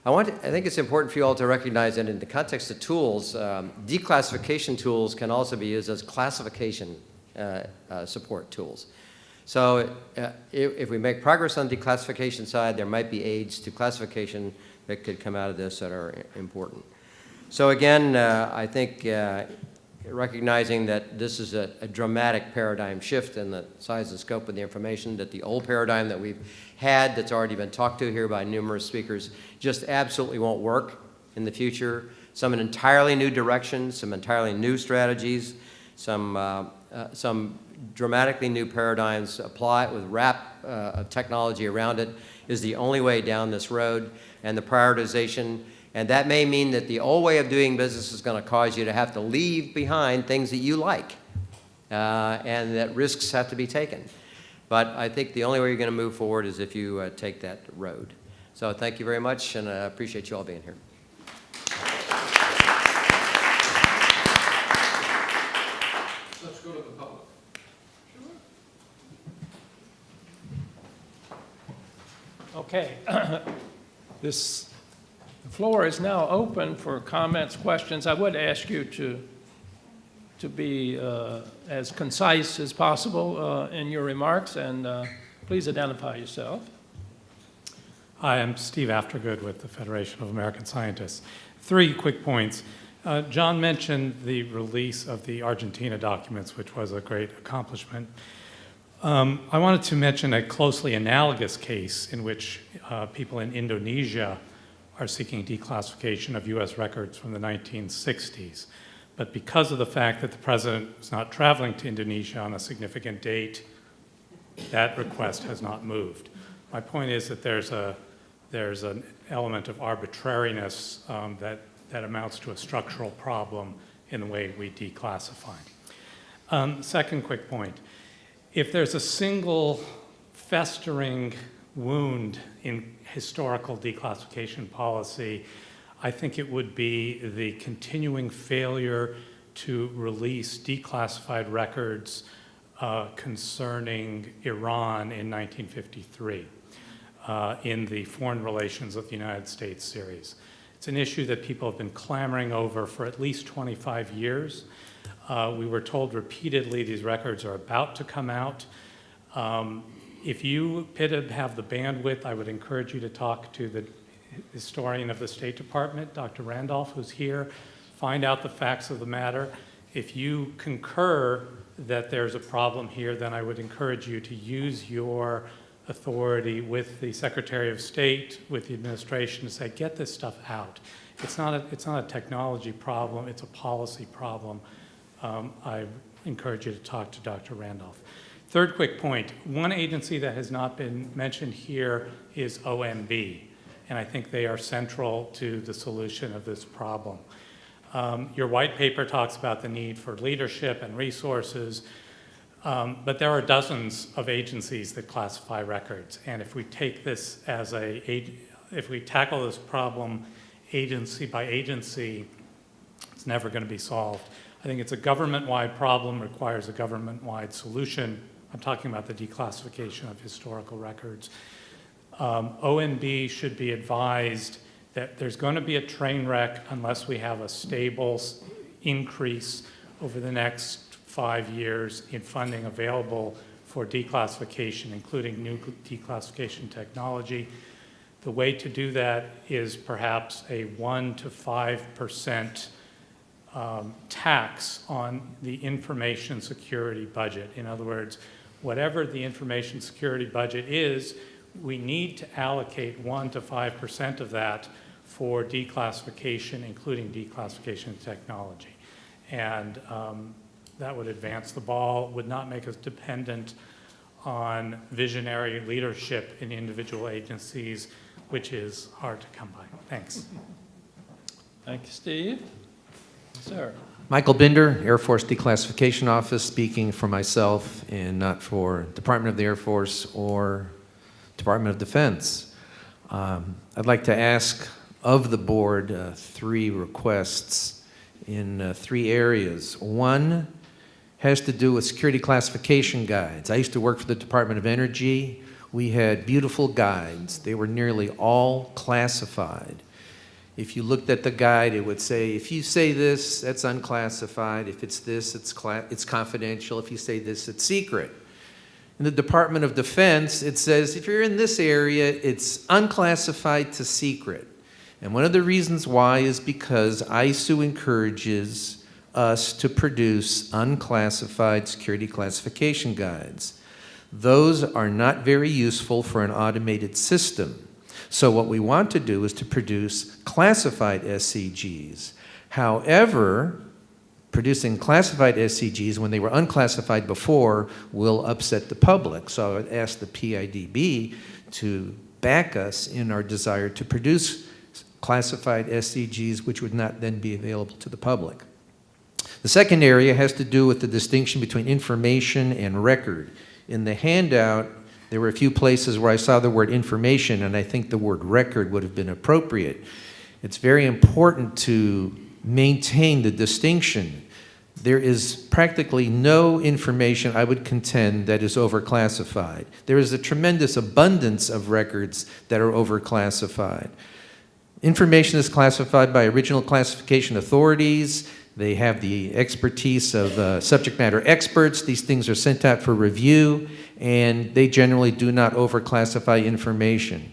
I think it's important for you all to recognize that in the context of tools, declassification tools can also be used as classification support tools. So if we make progress on the declassification side, there might be aids to classification that could come out of this that are important. So again, I think recognizing that this is a dramatic paradigm shift in the size and scope of the information, that the old paradigm that we've had that's already been talked to here by numerous speakers just absolutely won't work in the future. Some entirely new directions, some entirely new strategies, some dramatically new paradigms apply with wrap of technology around it is the only way down this road, and the prioritization. And that may mean that the old way of doing business is going to cause you to have to leave behind things that you like, and that risks have to be taken. But I think the only way you're going to move forward is if you take that road. So thank you very much, and I appreciate you all being here. Let's go to the public. Okay. The floor is now open for comments, questions. I would ask you to be as concise as possible in your remarks, and please identify yourself. Hi, I'm Steve Aftergood with the Federation of American Scientists. 3 quick points. John mentioned the release of the Argentina documents, which was a great accomplishment. I wanted to mention a closely analogous case in which people in Indonesia are seeking declassification of U.S. records from the 1960s. But because of the fact that the president is not traveling to Indonesia on a significant date, that request has not moved. My point is that there's an element of arbitrariness that amounts to a structural problem in the way we declassify. Second quick point. If there's a single festering wound in historical declassification policy, I think it would be the continuing failure to release declassified records concerning Iran in 1953 in the Foreign Relations of the United States series. It's an issue that people have been clamoring over for at least 25 years. We were told repeatedly these records are about to come out. If you, PIDB, have the bandwidth, I would encourage you to talk to the historian of the State Department, Dr. Randolph, who's here, find out the facts of the matter. If you concur that there's a problem here, then I would encourage you to use your authority with the Secretary of State, with the administration, to say, get this stuff out. It's not a technology problem, it's a policy problem. I encourage you to talk to Dr. Randolph. Third quick point, one agency that has not been mentioned here is OMB, and I think they are central to the solution of this problem. Your white paper talks about the need for leadership and resources, but there are dozens of agencies that classify records, and if we take this as if we tackle this problem agency by agency, it's never going to be solved. I think it's a government-wide problem, requires a government-wide solution. I'm talking about the declassification of historical records. OMB should be advised that there's going to be a train wreck unless we have a stable increase over the next 5 years in funding available for declassification, including new declassification technology. The way to do that is perhaps a 1 to 5% tax on the information security budget. In other words, whatever the information security budget is, we need to allocate 1 to 5% of that for declassification, including declassification technology. And that would advance the ball, would not make us dependent on visionary leadership in individual agencies, which is hard to come by. Thanks. Thank you, Steve. Sir. Michael Binder, Air Force Declassification Office, speaking for myself and not for Department of the Air Force or Department of Defense. I'd like to ask of the board 3 requests in 3 areas. One has to do with security classification guides. I used to work for the Department of Energy. We had beautiful guides. They were nearly all classified. If you looked at the guide, it would say, if you say this, that's unclassified. If it's this, it's confidential. If you say this, it's secret. In the Department of Defense, it says, if you're in this area, it's unclassified to secret. And one of the reasons why is because ISOO encourages us to produce unclassified security classification guides. Those are not very useful for an automated system. So what we want to do is to produce classified SCGs. However, producing classified SCGs when they were unclassified before will upset the public. So I would ask the PIDB to back us in our desire to produce classified SCGs which would not then be available to the public. The second area has to do with the distinction between information and record. In the handout, there were a few places where I saw the word information, and I think the word record would have been appropriate. It's very important to maintain the distinction. There is practically no information, I would contend, that is overclassified. There is a tremendous abundance of records that are overclassified. Information is classified by original classification authorities. They have the expertise of subject matter experts. These things are sent out for review, and they generally do not overclassify information.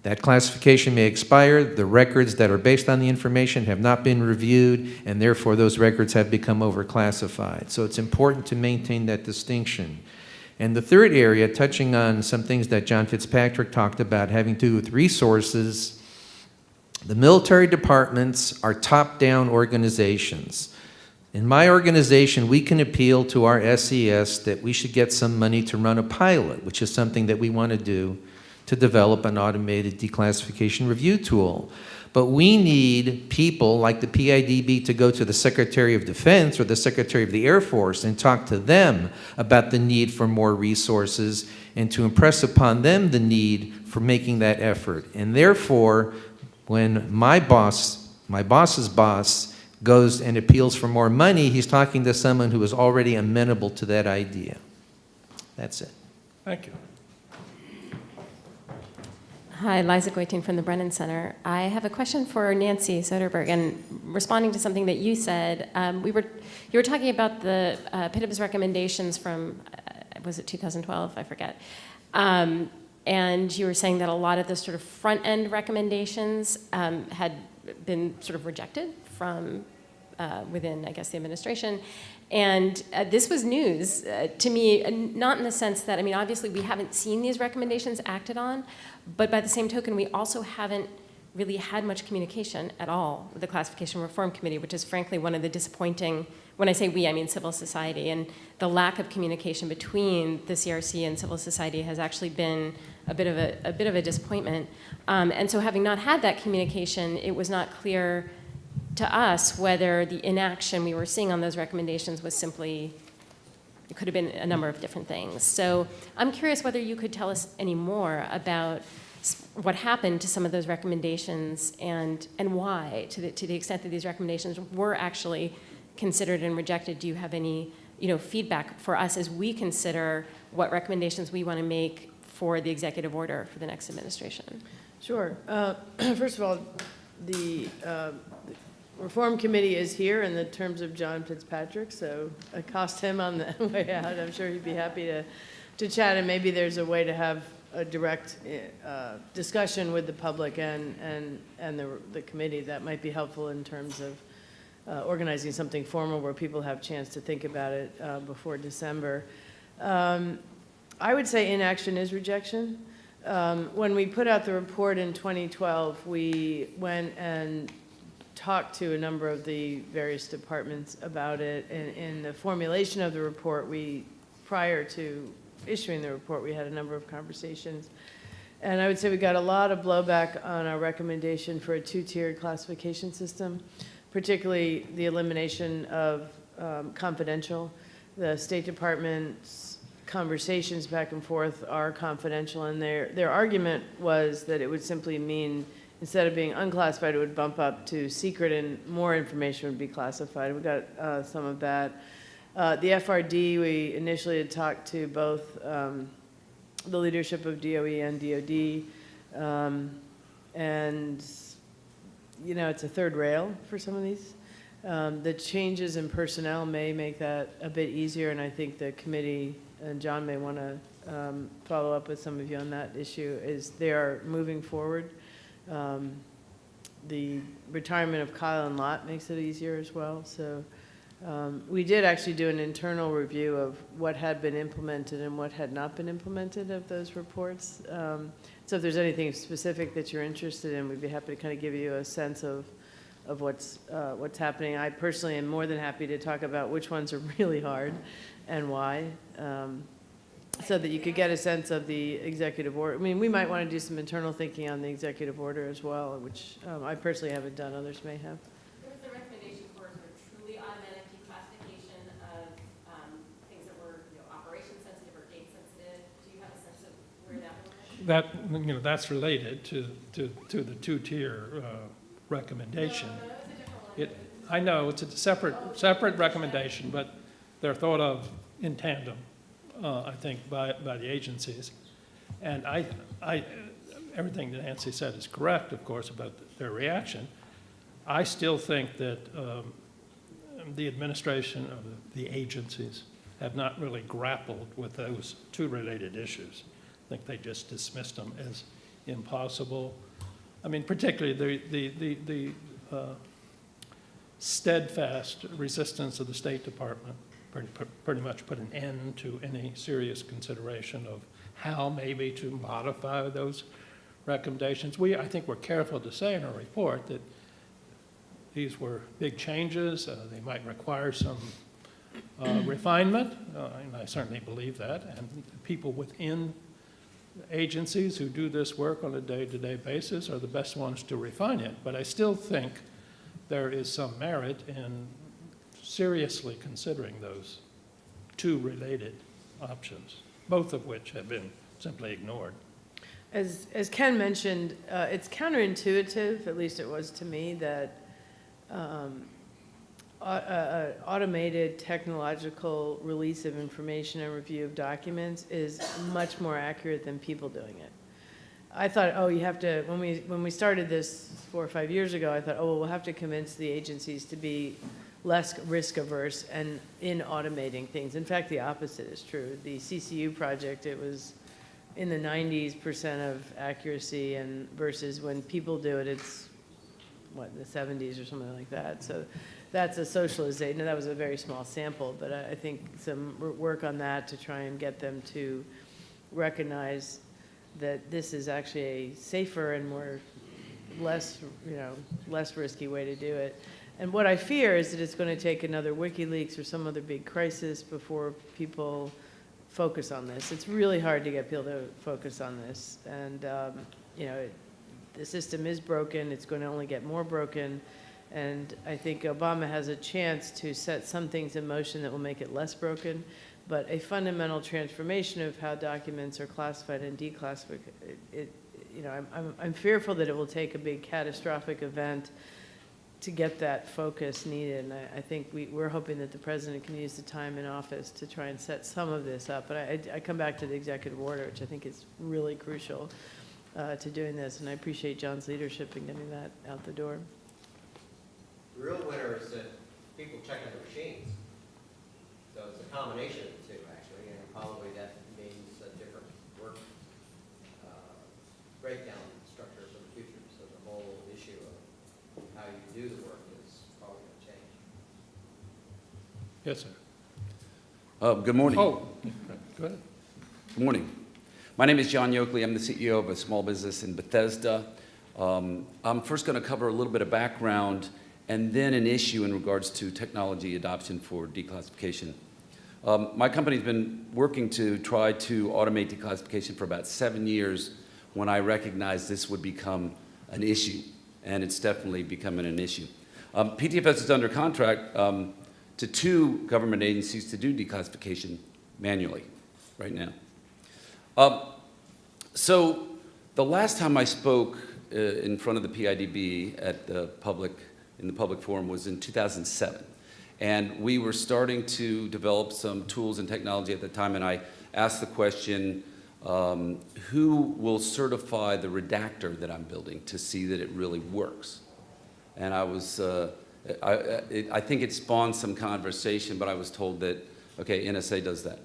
That classification may expire. The records that are based on the information have not been reviewed, and therefore those records have become overclassified. So it's important to maintain that distinction. And the third area, touching on some things that John Fitzpatrick talked about having to do with resources, the military departments are top-down organizations. In my organization, we can appeal to our SES that we should get some money to run a pilot, which is something that we want to do to develop an automated declassification review tool. But we need people like the PIDB to go to the Secretary of Defense or the Secretary of the Air Force and talk to them about the need for more resources and to impress upon them the need for making that effort. And therefore, when my boss's boss goes and appeals for more money, he's talking to someone who is already amenable to that idea. That's it. Thank you. Hi, Liza Goitin from the Brennan Center. I have a question for Nancy Soderberg, and responding to something that you said, you were talking about the PIDB's recommendations from, was it 2012? I forget. And you were saying that a lot of the sort of front-end recommendations had been sort of rejected from within, I guess, the administration. And this was news to me, not in the sense that, I mean, obviously we haven't seen these recommendations acted on, but by the same token, we also haven't really had much communication at all with the Classification Reform Committee, which is frankly one of the disappointing, when I say we, I mean civil society, and the lack of communication between the CRC and civil society has actually been a bit of a disappointment. And so having not had that communication, it was not clear to us whether the inaction we were seeing on those recommendations was simply, it could have been a number of different things. So I'm curious whether you could tell us any more about what happened to some of those recommendations and why, to the extent that these recommendations were actually considered and rejected. Do you have any feedback for us as we consider what recommendations we want to make for the executive order for the next administration? Sure. First of all, the Reform Committee is here in the terms of John Fitzpatrick, so accost him on the way out. I'm sure he'd be happy to chat, and maybe there's a way to have a direct discussion with the public and the committee that might be helpful in terms of organizing something formal where people have a chance to think about it before December. I would say inaction is rejection. When we put out the report in 2012, we went and talked to a number of the various departments about it. In the formulation of the report, prior to issuing the report, we had a number of conversations. And I would say we got a lot of blowback on our recommendation for a two-tiered classification system, particularly the elimination of confidential. The State Department's conversations back and forth are confidential, and their argument was that it would simply mean instead of being unclassified, it would bump up to secret and more information would be classified. We got some of that. The FRD, we initially had talked to both the leadership of DOE and DOD. And, it's a third rail for some of these. The changes in personnel may make that a bit easier, and I think the committee, and John may want to follow up with some of you on that issue, is they are moving forward. The retirement of Kyle and Lot makes it easier as well. So we did actually do an internal review of what had been implemented and what had not been implemented of those reports. So if there's anything specific that you're interested in, we'd be happy to kind of give you a sense of what's happening. I personally am more than happy to talk about which ones are really hard and why. So that you could get a sense of the executive order. I mean, we might want to do some internal thinking on the executive order as well, which I personally haven't done, others may have. There was a recommendation for sort of truly automatic declassification of things that were operation sensitive or date sensitive. Do you have a sense of where that was? That's related to the two-tier recommendation. No, that was a different one. I know, it's a separate recommendation, but they're thought of in tandem. I think, by the agencies. And everything that Nancy said is correct, of course, about their reaction. I still think that the administration of the agencies have not really grappled with those two related issues. I think they just dismissed them as impossible. I mean, particularly the steadfast resistance of the State Department pretty much put an end to any serious consideration of how maybe to modify those recommendations. I think we're careful to say in our report that these were big changes. They might require some refinement, and I certainly believe that. And people within agencies who do this work on a day-to-day basis are the best ones to refine it. But I still think there is some merit in seriously considering those two related options, both of which have been simply ignored. As Ken mentioned, it's counterintuitive, at least it was to me, that automated technological release of information and review of documents is much more accurate than people doing it. I thought, oh, you have to, when we started this 4 or 5 years ago, I thought, oh, well, we'll have to convince the agencies to be less risk averse and in automating things. In fact, the opposite is true. The CCU project, it was in the 90% of accuracy, and versus when people do it, it's what, in the 70s or something like that. So that's a socialization. Now, that was a very small sample, but I think some work on that to try and get them to recognize that this is actually a safer and less risky way to do it. And what I fear is that it's going to take another WikiLeaks or some other big crisis before people focus on this. It's really hard to get people to focus on this. And, the system is broken. It's going to only get more broken. And I think Obama has a chance to set some things in motion that will make it less broken. But a fundamental transformation of how documents are classified and declassified, I'm fearful that it will take a big catastrophic event to get that focus needed. And I think we're hoping that the president can use the time in office to try and set some of this up. But I come back to the executive order, which I think is really crucial to doing this. And I appreciate John's leadership in getting that out the door. The real winner is that people check on the machines. So it's a combination of the two, actually, and probably that means a different work breakdown structure for the future. So the whole issue of how you do the work is probably going to change. Yes, sir. Good morning. Oh, go ahead. Good morning. My name is John Yoakley. I'm the CEO of a small business in Bethesda. I'm first going to cover a little bit of background and then an issue in regards to technology adoption for declassification. My company's been working to try to automate declassification for about 7 years when I recognized this would become an issue, and it's definitely becoming an issue. PTFS is under contract to 2 government agencies to do declassification manually right now. So the last time I spoke in front of the PIDB at in the public forum was in 2007. And we were starting to develop some tools and technology at the time, and I asked the question, who will certify the redactor that I'm building to see that it really works? And I was, I think it spawned some conversation, but I was told that, okay, NSA does that.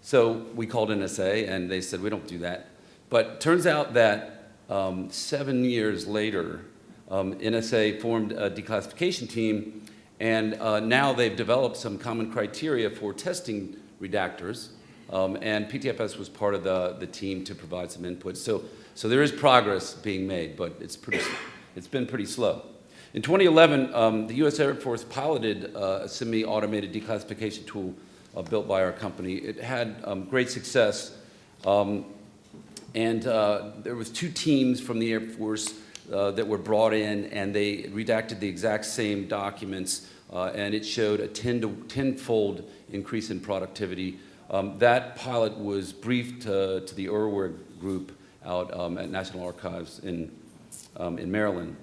So we called NSA, and they said, we don't do that. But turns out that 7 years later, NSA formed a declassification team, and now they've developed some common criteria for testing redactors, and PTFS was part of the team to provide some input. So there is progress being made, but it's been pretty slow. In 2011, the U.S. Air Force piloted a semi-automated declassification tool built by our company. It had great success, and there was 2 teams from the Air Force that were brought in, and they redacted the exact same documents, and it showed a 10-fold increase in productivity. That pilot was briefed to the Irwig group out at National Archives in Maryland.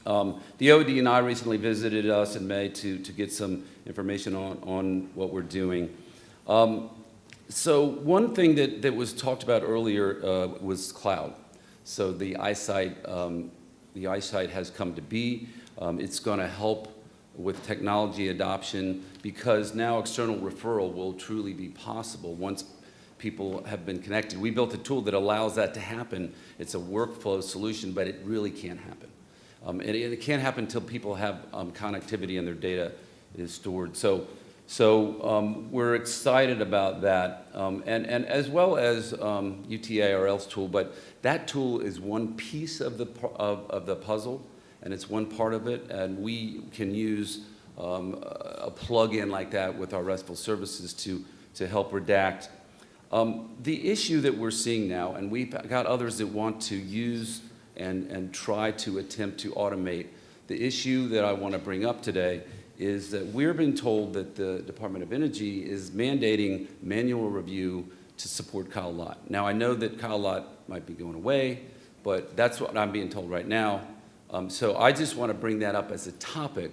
The OD and I recently visited us in May to get some information on what we're doing. So one thing that was talked about earlier was cloud. So the eyesight has come to be. It's going to help with technology adoption because now external referral will truly be possible once people have been connected. We built a tool that allows that to happen. It's a workflow solution, but it really can't happen. And it can't happen until people have connectivity and their data is stored. So we're excited about that, and as well as UTARL's tool, but that tool is one piece of the puzzle, and it's one part of it, and we can use a plug-in like that with our RESTful services to help redact. The issue that we're seeing now, and we've got others that want to use and try to attempt to automate, the issue that I want to bring up today is that we're being told that the Department of Energy is mandating manual review to support Kyle Lott. Now, I know that Kyle Lott might be going away, but that's what I'm being told right now. So I just want to bring that up as a topic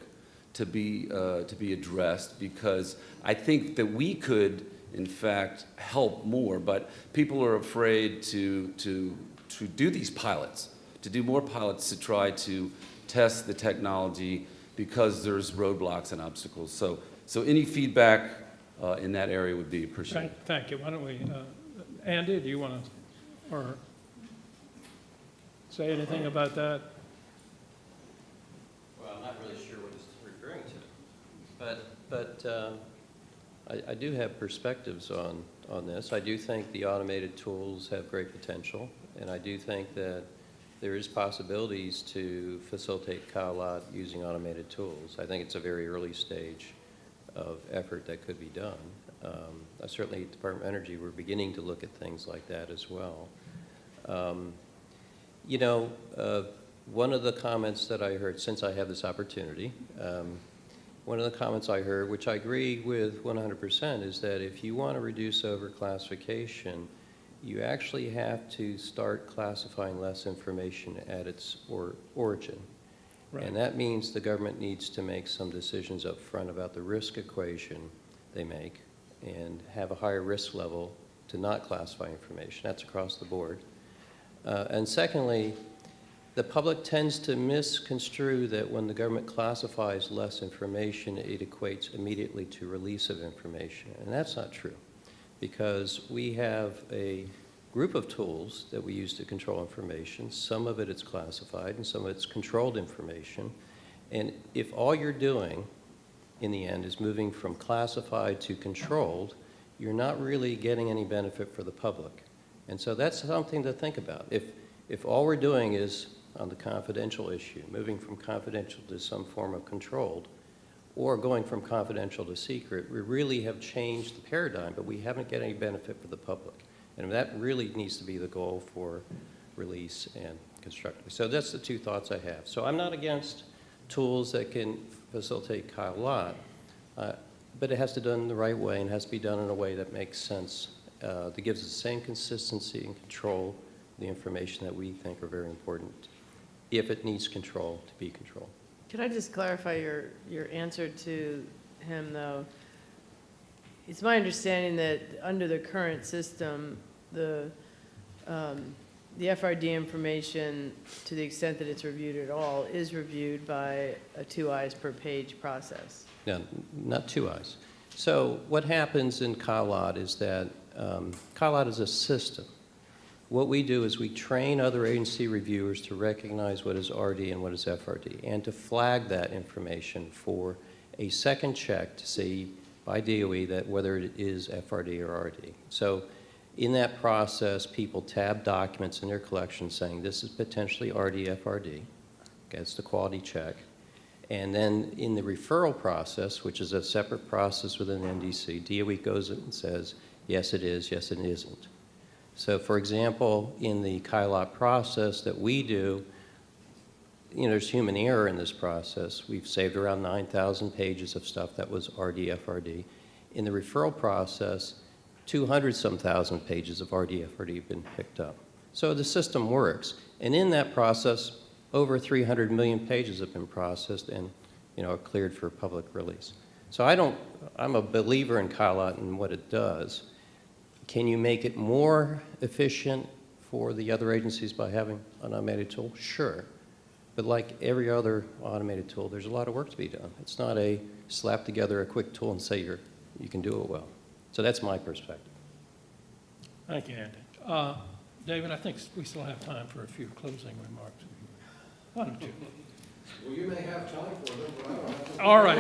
to be addressed, because I think that we could, in fact, help more, but people are afraid to do these pilots, to do more pilots to try to test the technology because there's roadblocks and obstacles. So any feedback in that area would be appreciated. Thank you. Why don't we, Andy, do you want to, or say anything about that? Well, I'm not really sure what it's referring to, but I do have perspectives on this. I do think the automated tools have great potential, and I do think that there is possibilities to facilitate Kyle Lott using automated tools. I think it's a very early stage of effort that could be done. Certainly at Department of Energy, we're beginning to look at things like that as well. One of the comments that I heard, since I have this opportunity, one of the comments I heard, which I agree with 100%, is that if you want to reduce overclassification, you actually have to start classifying less information at its origin. Right. And that means the government needs to make some decisions up front about the risk equation they make and have a higher risk level to not classify information. That's across the board. And secondly, the public tends to misconstrue that when the government classifies less information, it equates immediately to release of information. And that's not true, because we have a group of tools that we use to control information. Some of it is classified and some of it's controlled information. And if all you're doing in the end is moving from classified to controlled, you're not really getting any benefit for the public. And so that's something to think about. If all we're doing is, on the confidential issue, moving from confidential to some form of controlled, or going from confidential to secret, we really have changed the paradigm, but we haven't get any benefit for the public. And that really needs to be the goal for release and constructive. So that's the two thoughts I have. So I'm not against tools that can facilitate Kyle Lott, but it has to be done the right way and has to be done in a way that makes sense, that gives us the same consistency and control the information that we think are very important, if it needs control to be controlled. Could I just clarify your answer to him, though? It's my understanding that under the current system, the FRD information, to the extent that it's reviewed at all, is reviewed by a 2 eyes per page process. No, not 2 eyes. So what happens in Kyle Lott is that Kyle Lott is a system. What we do is we train other agency reviewers to recognize what is RD and what is FRD, and to flag that information for a second check to see by DOE that whether it is FRD or RD. So in that process, people tab documents in their collection saying this is potentially RD, FRD. That's the quality check. And then in the referral process, which is a separate process within the NDC, DOE goes and says, yes, it is, yes, it isn't. So for example, in the Kyle Lott process that we do, there's human error in this process. We've saved around 9,000 pages of stuff that was RD, FRD. In the referral process, 200-some thousand pages of RD, FRD have been picked up. So the system works. And in that process, over 300 million pages have been processed and are cleared for public release. So I'm a believer in Kyle Lott and what it does. Can you make it more efficient for the other agencies by having an automated tool? Sure. But like every other automated tool, there's a lot of work to be done. It's not a slap together a quick tool and say you can do it well. So that's my perspective. Thank you, Andy. David, I think we still have time for a few closing remarks. Why don't you? Well, you may have time for them, but I don't have to. All right.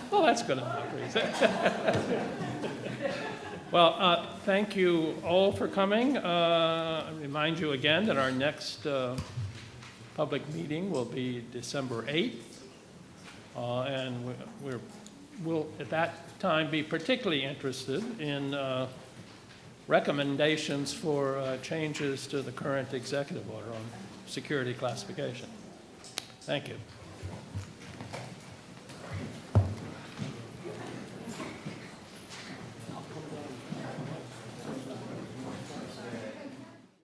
Well, that's good enough. Well, thank you all for coming. I remind you again that our next public meeting will be December 8th, and we're will at that time be particularly interested in recommendations for changes to the current executive order on security classification. Thank you.